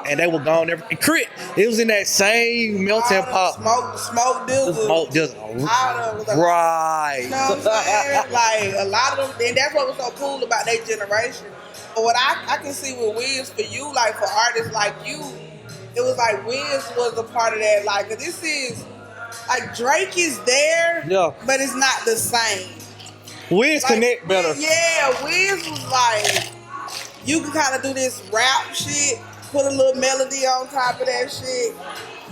And they were gone. And Crit, it was in that same melting pot. Smoke deals. Smoke just right. You know what I'm saying? Like, a lot of them, and that's what was so cool about their generation. But what I can see with Wiz for you, like for artists like you, it was like Wiz was a part of that. Like, 'cause this is, like, Drake is there, but it's not the same. Wiz Like, connect better. Yeah, Wiz was like, you can kind of do this rap shit, put a little melody on top of that shit,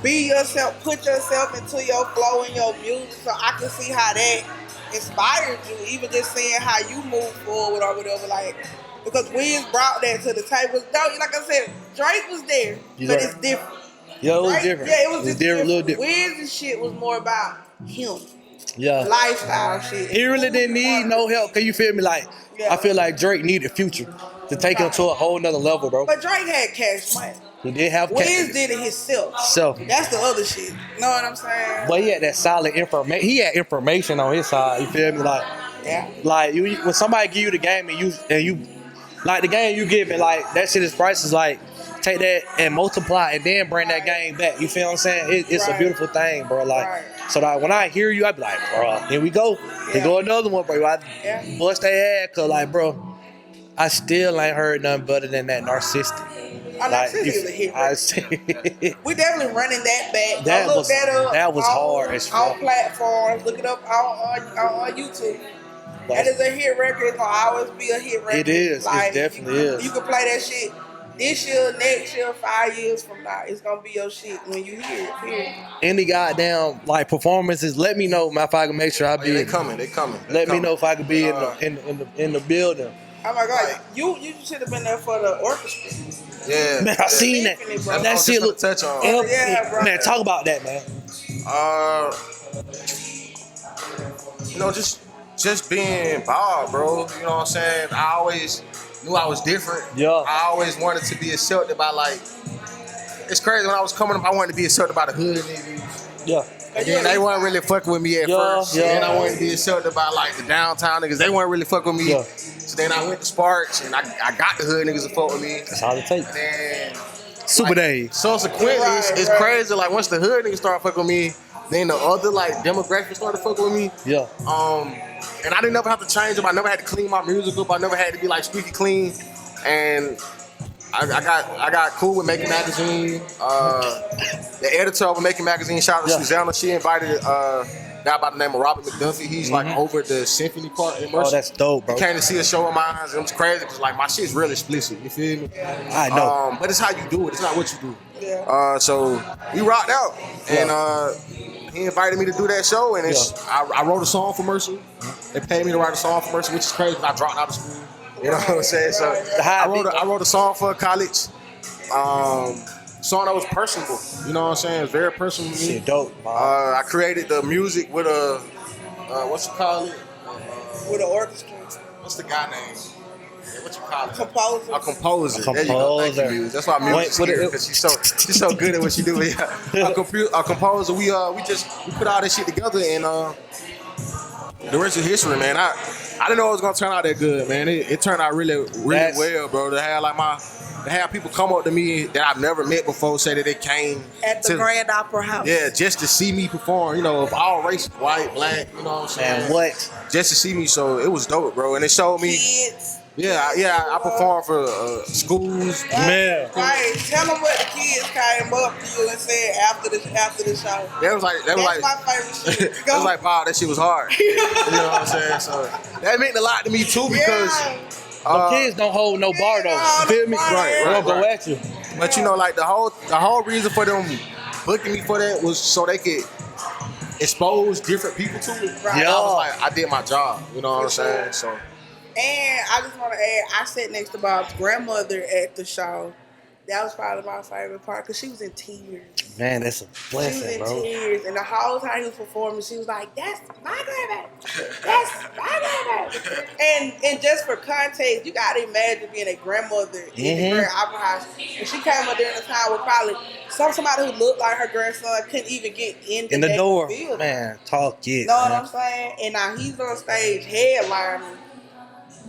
be yourself, put yourself into your flow and your music. So I can see how that inspired you, even just seeing how you move forward or whatever. Like, because Wiz brought that to the table. Like I said, Drake was there, but it's different. Yeah, it was Right? different. Yeah, it was just different. a little different. Wiz's shit was more about him. Yeah. Lifestyle shit. He really didn't need no help. Can you feel me? Like, I feel like Drake needed Future to take him to a whole nother level, bro. But Drake had cash money. He did have Wiz cash. did it himself. So, That's the other shit. Know what I'm saying? but he had that solid information. He had information on his side. You feel me? Like, Yeah. like when somebody give you the game and you like the game you give it, like that shit is priceless. Like take that and multiply and then bring that game back. You feel what I'm saying? It's a beautiful thing, bro. Like, so like when I hear you, I be like, bro, here we go. Here go another one, bro. I bust their ass, cause like, bro, I still ain't heard nothing better than that Narcissistic. Narcissistic is a hit. We definitely running that back. Look that up. That was hard as fuck. On platforms. Look it up on YouTube. That is a hit record. It's gonna always be a hit record. It is. Like, it definitely is. You can play that shit this year, next year, 5 years from now. It's gonna be your shit when you hear it. Period. Any goddamn like performances, let me know if I can make sure I be. They coming. Let me know if I can be in the building. Oh my God, you should have been there for the orchestra. Yeah, man, I seen that. That shit look touch on. Man, talk about that, man. Just being Bob, bro. You know what I'm saying? I always knew I was different. Yeah. I always wanted to be accepted by like. It's crazy when I was coming up. I wanted to be accepted by the hood niggas. Yeah. And then they weren't really fucking with me at first. Yeah. And then I wanted to be accepted by like the downtown niggas. They weren't really fucking with me. Yeah. So then I went to Sparks and I got the hood niggas to fuck with me. That's all it takes. And then Super Day. Subsequently, it's crazy. Like once the hood niggas started fucking with me, then the other like demographics started fucking with me. Yeah. And I didn't never have to change them. I never had to clean my music up. I never had to be like squeaky clean. And I got cool with Making Magazine. The editor of Making Magazine, shout out to Susanna. She invited a guy by the name of Robert McDuffie. He's like over at the Symphony Park in Mercer. Oh, that's dope, bro. He came to see a show of mine. It was crazy because like my shit's real explicit. You feel me? I know. But it's how you do it. It's not what you do. Yeah. So we rocked out, and he invited me to do that show, and I wrote a song for Mercer. They paid me to write a song for Mercer, which is crazy because I dropped out of school. You know what I'm saying? So I wrote a song for college. Song that was personable. You know what I'm saying? It's very personal to me. Shit, dope. I created the music with a what you call it? With an orchestra. What's the guy name? What you call it? Composer. A composer. A There you go. Thank composer. you, Muse. That's why Muse is here, because she's so good at what she do. A composer. We put all that shit together, and the rest is history, man. I didn't know it was gonna turn out that good, man. It turned out really well, bro. To have people come up to me that I've never met before, say that they came at the Grand Opera House. Yeah, just to see me perform. You know, of all races, white, black. You know what I'm saying? And what? Just to see me, so it was dope, bro. And it showed me. Kids. Yeah, I performed for schools. Man. Right. Tell them what the kids came up to you and said after the show. That's my favorite shit. It was like, wow, that shit was hard. You know what I'm saying? So that meant a lot to me too, because the kids don't hold no bar though. You feel me? Right. Go at you. But you know, like the whole reason for them booking me for that was so they could expose different people to it. Right. Yeah. I was like, I did my job. You know what I'm saying? So. And I just want to add, I sat next to Bob's grandmother at the show. That was probably my favorite part because she was in tears. Man, that's a blessing, bro. She was in tears. And the whole time he was performing, she was like, that's my grandma. That's my grandma. And just for context, you got to imagine being a grandmother in the Grand Opera House. And she came up during a time where probably somebody who looked like her grandson couldn't even get in the door. Building. Man, talk it. You know what I'm saying? And now he's on stage headlining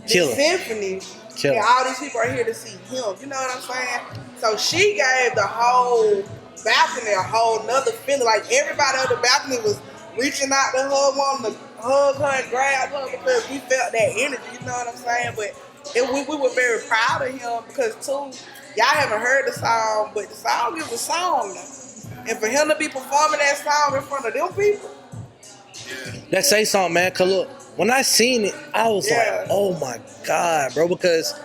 the symphony. And all these people are here to see him. You know what I'm saying? So she gave the whole balcony a whole nother feeling. Like everybody on the balcony was reaching out to her, wanting to hug her and grab her because we felt that energy. You know what I'm saying? But we were very proud of him because too, y'all haven't heard the song, but the song is a song now. And for him to be performing that song in front of them people. That say something, man. Cause look, when I seen it, I was like, oh my God, bro, because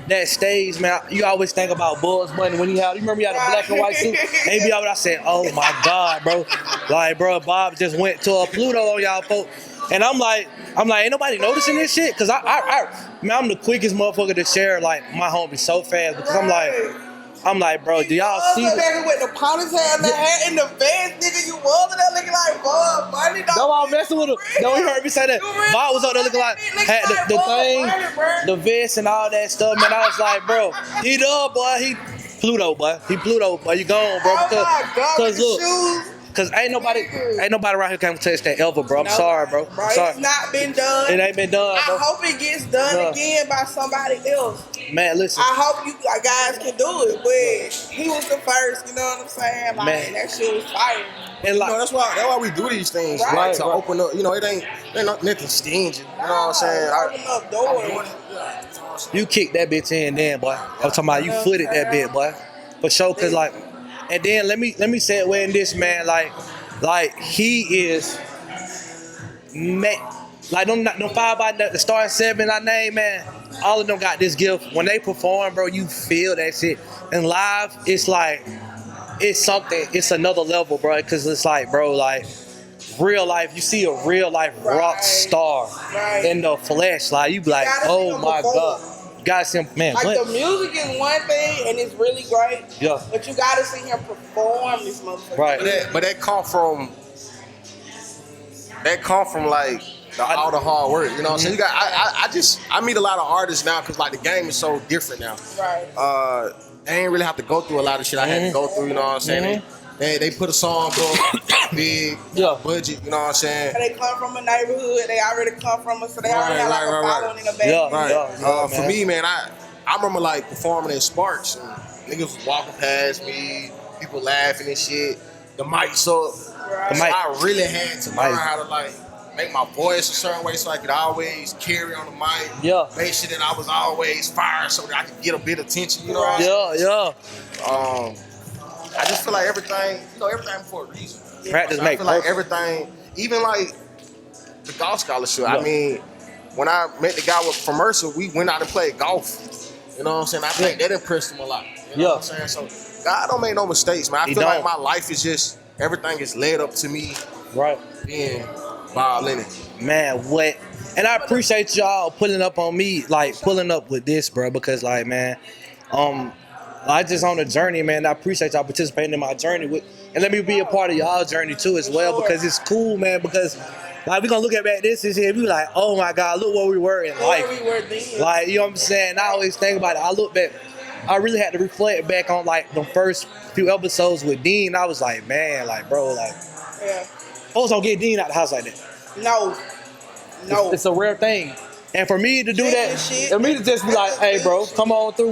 that stage, man, you always think about Bugs Bunny when you remember he had a black and white suit? And he be out, I said, oh my God, bro. Like, bro, Bob just went to a Pluto on y'all folks. And I'm like, ain't nobody noticing this shit? Cause I'm the quickest motherfucker to share like my homie so fast because I'm like, bro, do y'all see this? With the ponytail and the hat and the vest, nigga, you was in there looking like Bob Bunny. No, I'm messing with him. No, he heard me say that. Bob was up there looking like, had the thing, the vest and all that stuff, man. I was like, bro, he done, boy. He Pluto, boy. He Pluto, boy. You gone, bro. Because look. Cause ain't nobody around here can touch that ever, bro. I'm sorry, bro. It's not been done. It ain't been done, bro. I hope it gets done again by somebody else. Man, listen. I hope you guys can do it, but he was the first. You know what I'm saying? Like, man, that shit was fire. And like, that's why we do these things, right? To open up. It ain't nothing stingy. You know what I'm saying? Open up doors. You kicked that bitch in, then, boy. I'm talking about you footed that bitch, boy. For sure, cause like, and then let me say it way in this, man. Like he is, man. Like them 5 by the starting 7 I named, man. All of them got this gift. When they perform, bro, you feel that shit. And live, it's like, it's something. It's another level, bro. Cause it's like, bro, like real life. You see a real life rock star in the flesh. Like you be like, oh my god. You gotta see him, man. Like the music is one thing, and it's really great. Yeah. But you gotta see him perform this motherfucker. Right. But that come from like all the hard work, you know what I'm saying? I meet a lot of artists now because like the game is so different now. Right. They ain't really have to go through a lot of shit I had to go through, you know what I'm saying? They put a song up, big budget, you know what I'm saying? They come from a neighborhood, they already come from us, so they already have like a following in the back. For me, man, I remember like performing at Sparks and niggas was walking past me, people laughing and shit. The mic's up. Right. So I really had to learn how to like make my voice a certain way so I could always carry on the mic. Yeah. Make sure that I was always fired so that I could get a bit of attention, you know what I'm saying? I just feel like everything for a reason. Practice makes perfect. Like everything, even like the golf scholarship. I mean, when I met the guy from Mercer, we went out and played golf. You know what I'm saying? I think that impressed him a lot. You know what I'm saying? So God don't make no mistakes, man. I feel like my life is just, everything is led up to me. Right. Being Bob Lennon. Man, what? And I appreciate y'all pulling up on me, like pulling up with this, bro, because like, man, I just on a journey, man. I appreciate y'all participating in my journey with, and let me be a part of y'all journey too as well, because it's cool, man. Because like we gonna look at back this and we be like, oh my God, look where we were in life. Like, you know what I'm saying? I always think about it. I look back. I really had to reflect back on like the first few episodes with Dean. I was like, man, like, bro, like, folks don't get Dean out the house like that. No. It's a rare thing. And for me to do that, for me to just be like, hey, bro, come on through.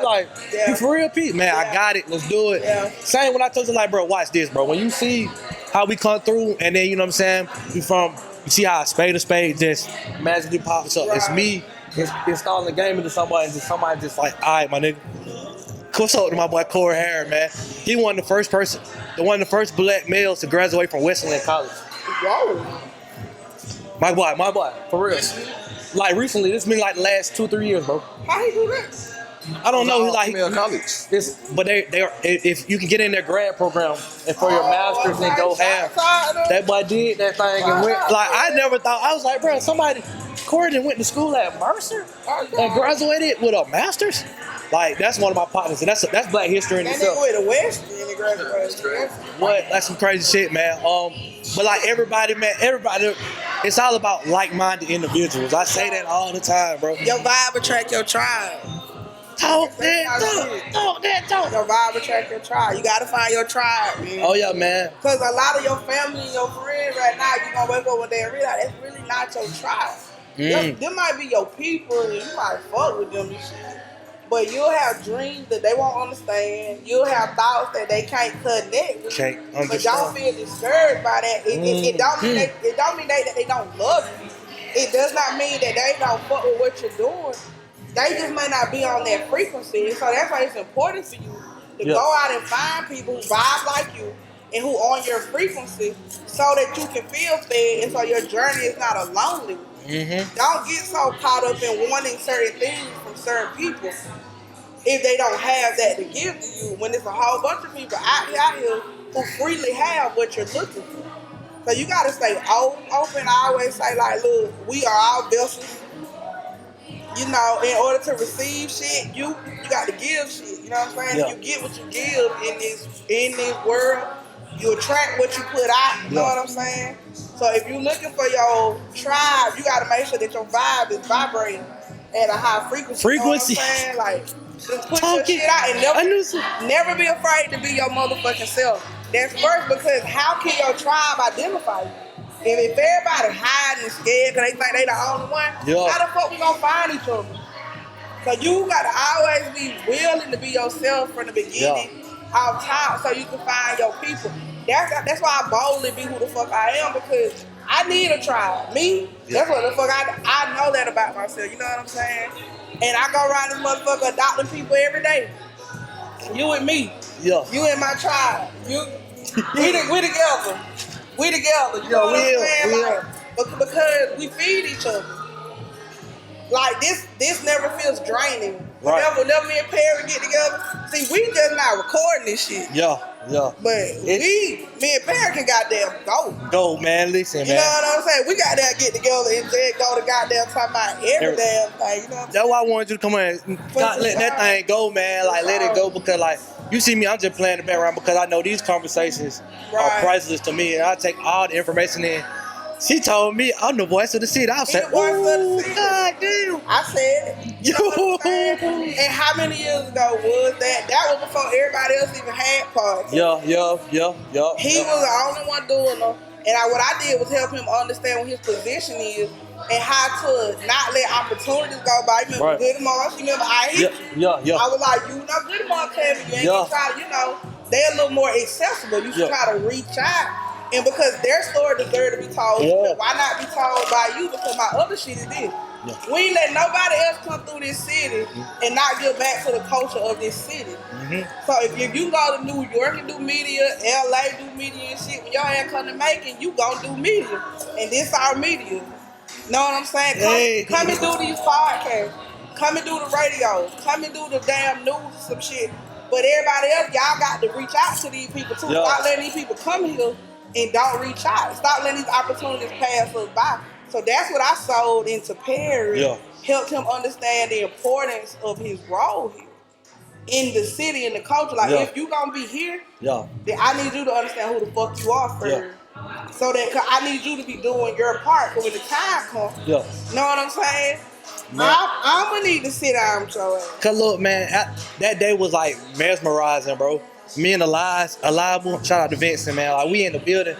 Like, you for real, Pete? Man, I got it. Let's do it. Yeah. Same when I told you, like, bro, watch this, bro. When you see how we come through, and then, you know what I'm saying, you see how a spade just magically pops up. Right. It's me installing the game into somebody, and somebody just like, all right, my nigga. What's up to my boy Corey Harris, man? He one of the first black males to graduate from Wesleyan College. Whoa. My boy, for real. Like recently, this been like the last 2-3 years, bro. How he do that? I don't know. Like college. But they are, if you can get in their grad program and for your masters and go half. That boy did that thing and went. Like I never thought. I was like, bro, Corey went to school at Mercer and graduated with a master's. Like that's one of my partners, and that's Black history in itself. And they went to West and they graduated. What? That's some crazy shit, man. But like everybody, it's all about like-minded individuals. I say that all the time, bro. Your vibe attract your tribe. Talk that. Your vibe attract your tribe. You gotta find your tribe, man. Oh yeah, man. Cause a lot of your family and your friends right now, you gonna wake up one day and realize that's really not your tribe. Them might be your people, and you might fuck with them and shit. But you'll have dreams that they won't understand. You'll have thoughts that they can't connect with. But y'all feel discouraged by that. It don't mean that they don't love you. It does not mean that they don't fuck with what you're doing. They just may not be on that frequency. So that's why it's important for you to go out and find people who vibe like you and who on your frequency so that you can feel fed and so your journey is not a lonely one. Don't get so caught up in wanting certain things from certain people if they don't have that to give to you, when there's a whole bunch of people out here who freely have what you're looking for. So you gotta stay open. I always say, like, look, we are all vessels. You know, in order to receive shit, you got to give shit. You know what I'm saying? Yeah. You get what you give in this world. You attract what you put out. You know what I'm saying? So if you're looking for your tribe, you got to make sure that your vibe is vibrating at a high frequency. You know what I'm saying? Like, just put your shit out and never be afraid to be your motherfucking self. That's first, because how can your tribe identify you? If everybody hiding and scared because they think they the only one, how the fuck we gonna find each other? So you gotta always be willing to be yourself from the beginning, off top, so you can find your people. That's why I boldly be who the fuck I am, because I need a tribe. Me, that's what the fuck I know that about myself. You know what I'm saying? And I go around this motherfucker adopting people every day. You and me. Yeah. You and my tribe. We together. We together. You know what I'm saying? Like, because we feed each other. Like this never feels draining. Whenever me and Perry get together, see, we just not recording this shit. Yeah. But me and Perry can goddamn go, man. Listen, man. You know what I'm saying? We goddamn get together and just go to goddamn talk about every damn thing. You know what I'm saying? That's why I wanted you to come in and not let that thing go, man. Like, let it go, because like you see me, I'm just playing the background because I know these conversations are priceless to me, and I take all the information in. She told me I'm the voice of the city. I said, "Oh, God damn!" I said, "Yo." And how many years ago was that? That was before everybody else even had parties. Yeah. He was the only one doing them, and what I did was help him understand what his position is and how to not let opportunities go by. You remember Good Moms? You remember I hit you? I was like, you know, Good Moms came, you ain't gonna try to, you know, they're a little more accessible. You should try to reach out. And because their story deserves to be told, why not be told by you? Because my other shit is this. We ain't let nobody else come through this city and not give back to the culture of this city. So if you go to New York and do media, LA do media and shit, when your ass come to Macon, you gon' do media. And this our media. Know what I'm saying? Come and do these podcasts. Come and do the radio. Come and do the damn news and some shit. But everybody else, y'all got to reach out to these people too. Stop letting these people come here and don't reach out. Stop letting these opportunities pass us by. So that's what I sold into Perry. Helped him understand the importance of his role here in the city and the culture. Like, if you gonna be here, then I need you to understand who the fuck you are first. So that, cause I need you to be doing your part. So when the time comes, know what I'm saying? I'm gonna need to sit down with your ass. Cause look, man, that day was like mesmerizing, bro. Me and Elias, shout out to Vincent, man. Like, we in the building,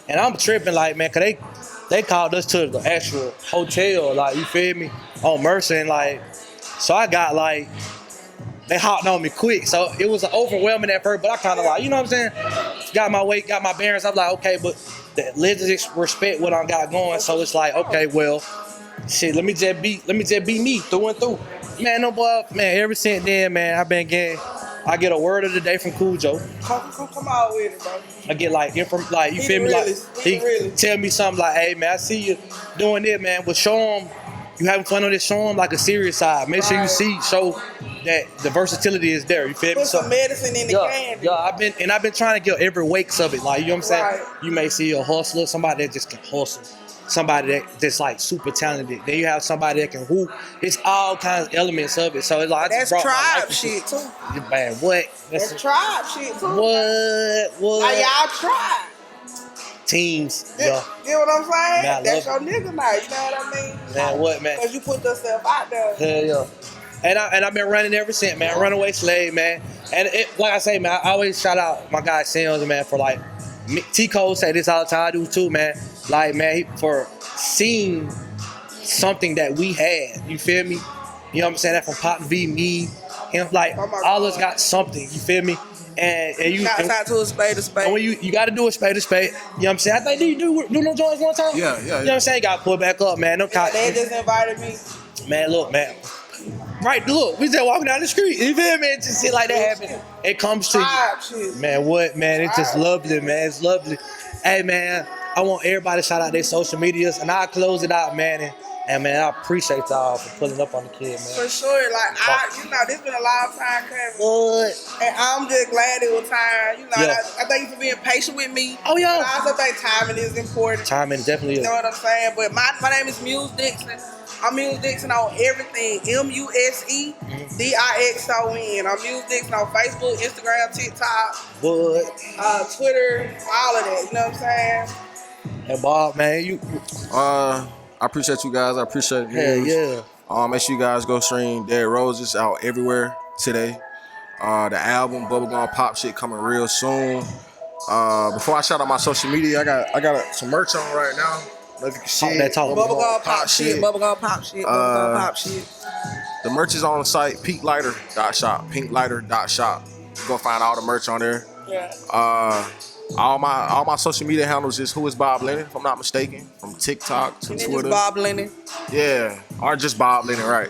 and I'm tripping, like, man, cause they called us to the actual hotel, like, you feel me, on Mercer, and like, so I got like, they hopped on me quick, so it was overwhelming at first, but I kind of like, you know what I'm saying, got my weight, got my bearings. I'm like, okay, but let's just respect what I got going. So it's like, okay, well, shit, let me just be me through and through, man. No boy, man. Ever since then, man, I've been getting. I get a word of the day from Cool Joe. Come out with it, bro. I get like you feel me? Like he tell me something like, "Hey, man, I see you doing it, man. But show him you having fun on this. Show him like a serious side. Make sure you show that the versatility is there. You feel me? Put some medicine in the candy. I've been trying to get every wakes of it. Like, you know what I'm saying? You may see a hustler, somebody that just can hustle. Somebody that's like super talented. Then you have somebody that can hoop. It's all kinds of elements of it. So it's like, that's tribe shit too. Man, what? That's tribe shit too. What? Like, y'all tribe. Teams. You know what I'm saying? Man, that's your nigga now. You know what I mean? Man, what, man? Because you put yourself out there. Hell yeah. And I've been running ever since, man. Runaway slave, man. And like I say, man, I always shout out my guy Sims, man, for like, T. Cole say this all the time, I do too, man. Like, man, for seeing something that we had, you feel me? You know what I'm saying? That from Pop V, me, him, like, all of us got something, you feel me? And you shout to a spade to spade. And when you got to do a spade to spade, you know what I'm saying? I think, did you do no joints one time? Yeah. You know what I'm saying? Got pulled back up, man. They just invited me. Man, look, man. Right, look, we just walking down the street. You feel me? Just shit like that happen. It comes to you. Man, what, man? It's just lovely, man. It's lovely. Hey, man, I want everybody to shout out their social medias, and I'll close it out, man. And man, I appreciate y'all for pulling up on the kid, man. For sure. Like, this been a long time coming. What? And I'm just glad it was time. You know, I thank you for being patient with me. Oh, yeah. But I also think timing is important. Timing definitely is. You know what I'm saying? But my name is Muse Dixon. I'm Muse Dixon on everything. MuseDixon. I'm Muse Dixon on Facebook, Instagram, TikTok, Twitter, all of that. You know what I'm saying? And Bob, man, I appreciate you guys. I appreciate you. Yeah. Make sure you guys go stream Dead Roses out everywhere today. The album Bubblegum Pop shit coming real soon. Before I shout out my social media, I got some merch on right now. If you can see that talk. Bubblegum Pop shit. Bubblegum Pop shit. Bubblegum Pop shit. The merch is on the site, pinklighter.shop, pinklighter.shop. You go find all the merch on there. Yeah. All my social media handles is Who is Bob Lennon, if I'm not mistaken, from TikTok to And Twitter. it's Bob Lennon. Yeah, or just Bob Lennon, right?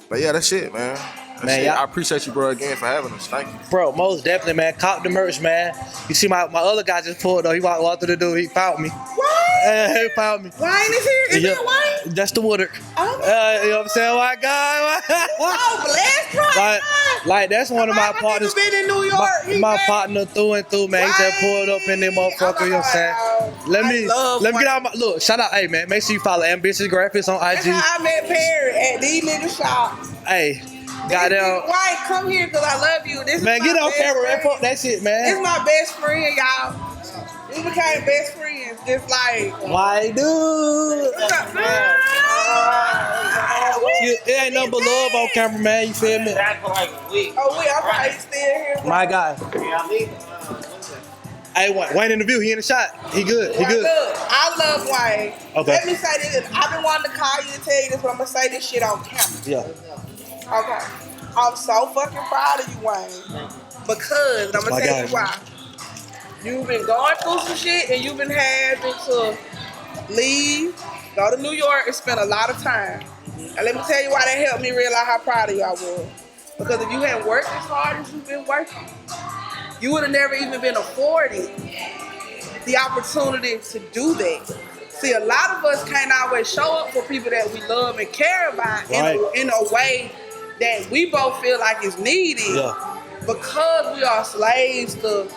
But yeah, that's it, man. Man, I appreciate you, bro, again for having us. Thank you, bro. Most definitely, man. Cop the merch, man. You see, my other guy just pulled though. He walked through the door. He found me. What? He found me. Wayne is here? Is it Wayne? That's the Woodard. Oh, You know what I'm saying? My guy. oh, blessed, right? Like that's one of my partners. Been in New York. My partner through and through, man. He just pulled up in there, motherfucker. You know what I'm saying? Let me get out my look. Shout out, hey man. Make sure you follow Ambitious Graphics on IG. That's how I met Perry at these nigga shop. Hey, goddamn. White, come here because I love you. This Man, is get my on best camera friend. and fuck that shit, man. This is my best friend, y'all. We became best friends. Just like Why, dude? It ain't nothing but love on camera, man. You feel me? Oh, wait, I'm probably still here. My guy. Hey, Wayne in the view. He in the shot. He good. He good. Look, I love Wayne. Okay. Let me say this. I've been wanting to call you and tell you this, but I'm going to say this shit on camera. Yeah. Okay. I'm so fucking proud of you, Wayne. Because, I'm going to tell you why. You've been going through some shit and you've been having to leave, go to New York, and spend a lot of time. And let me tell you why that helped me realize how proud of you I was. Because if you hadn't worked as hard as you've been working, you would have never even been afforded the opportunity to do that. See, a lot of us can't always show up for people that we love and care about in a way that we both feel like is needed. Yeah. Because we are slaves to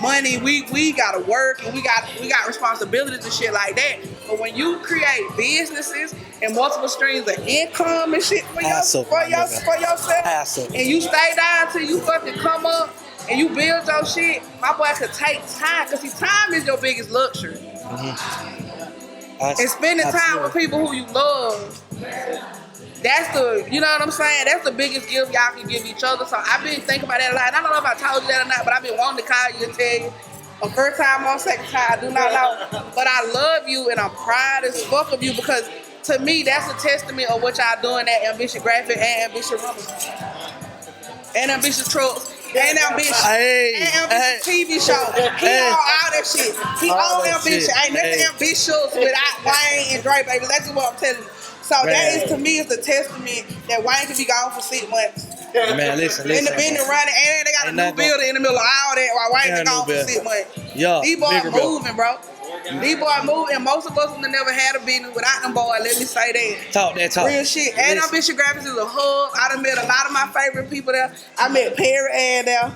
money, we gotta work and we got responsibilities and shit like that. But when you create businesses and multiple streams of income and shit for yourself, and you stay down till you fucking come up and you build your shit, my boy could take time, because see, time is your biggest luxury. And spending time with people who you love, that's the, you know what I'm saying? That's the biggest gift y'all can give each other. So I've been thinking about that a lot. And I don't know if I told you that or not, but I've been wanting to call you and tell you. On first time, on second time, I do not know. But I love you and I'm proud as fuck of you, because to me, that's a testament of what y'all doing at Ambitious Graphic and Ambitious Runners. And Ambitious Trucks. And Ambitious. And Ambitious TV show. He on all that shit. He on Ambitious. Ain't nothing ambitious without Wayne and Dre, baby. That's just what I'm telling you. So that is, to me, is the testament that Wayne can be gone for 6 months. Man, listen. Independent running, and they got a new building in the middle of all that while Wayne been gone for 6 months. Yeah, these boys moving, bro. These boys moving, and most of us would have never had a business without them boys. Let me say that. Talk. Real shit. And Ambitious Graphics is a hub. I done met a lot of my favorite people there. I met Perry and there.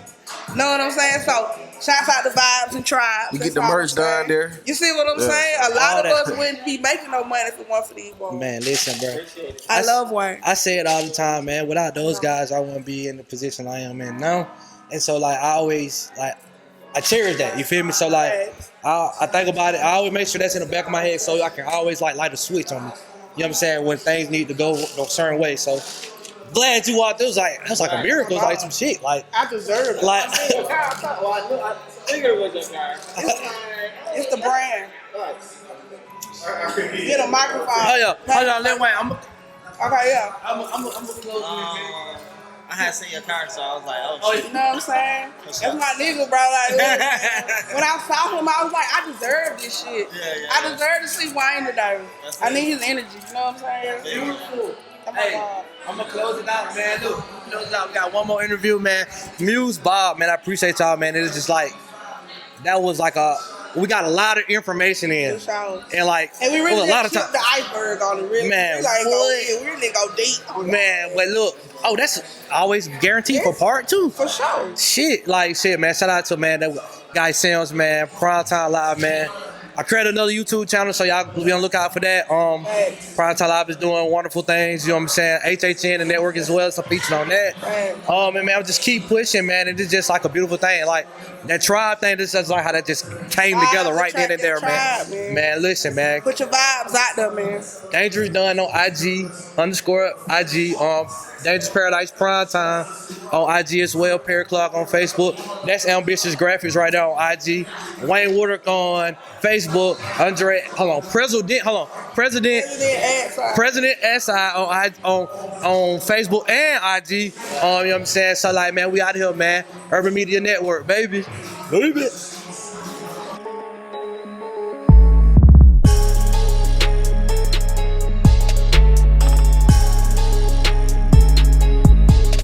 Know what I'm saying? So, shouts out to Vibes and Tribes. We get the merch done there. You see what I'm saying? A lot of us wouldn't be making no money if it wasn't for these boys. Man, listen, bro. I love Wayne. I say it all the time, man. Without those guys, I wouldn't be in the position I am in now. And so, like, I always, like, I cherish that. You feel me? So, like, I think about it. I always make sure that's in the back of my head so I can always, like, light a switch on me. You know what I'm saying? When things need to go a certain way. So, glad you walked. It was like a miracle. It was like some shit. Like, I deserve it. Like, I figured it was your car. it's the brand. Get a microphone. Hold on, let Wayne. Okay, yeah. I'm gonna close I had seen your car, so I was like, oh, shit. You know what I'm saying? That's my nigga, bro. Like, when I saw him, I was like, I deserve this shit. Yeah. I deserve to see Wayne today. I need his energy. You know what I'm saying? Beautiful. Hey, I'm gonna close it out, man. Look, close it out. We got one more interview, man. Muse Bob, man. I appreciate y'all, man. It's just like, that was like we got a lot of information in. And like, and we really a lot of tipped the iceberg on it, really. Man, we really go deep on man, but look, that's always guaranteed for part 2. For sure. Shit, man. Shout out to, man, that guy Sims, man. Primetime Live, man. I created another YouTube channel, so y'all be on the lookout for that. Primetime Live is doing wonderful things, you know what I'm saying? HHN, the network as well, so featured on that. And man, I'll just keep pushing, man. And it's just like a beautiful thing. Like, that tribe thing, this is like how that just came together right then and there, man. Man, listen, man. Put your vibes out there, man. Dangerous Done on IG, _IG, Dangerous Paradise Primetime on IG as well, Perry Clark on Facebook. That's Ambitious Graphics right there on IG. Wayne Woodard on Facebook. President SI on Facebook and IG. You know what I'm saying? So like, man, we out here, man. Urban Media Network, baby. Baby.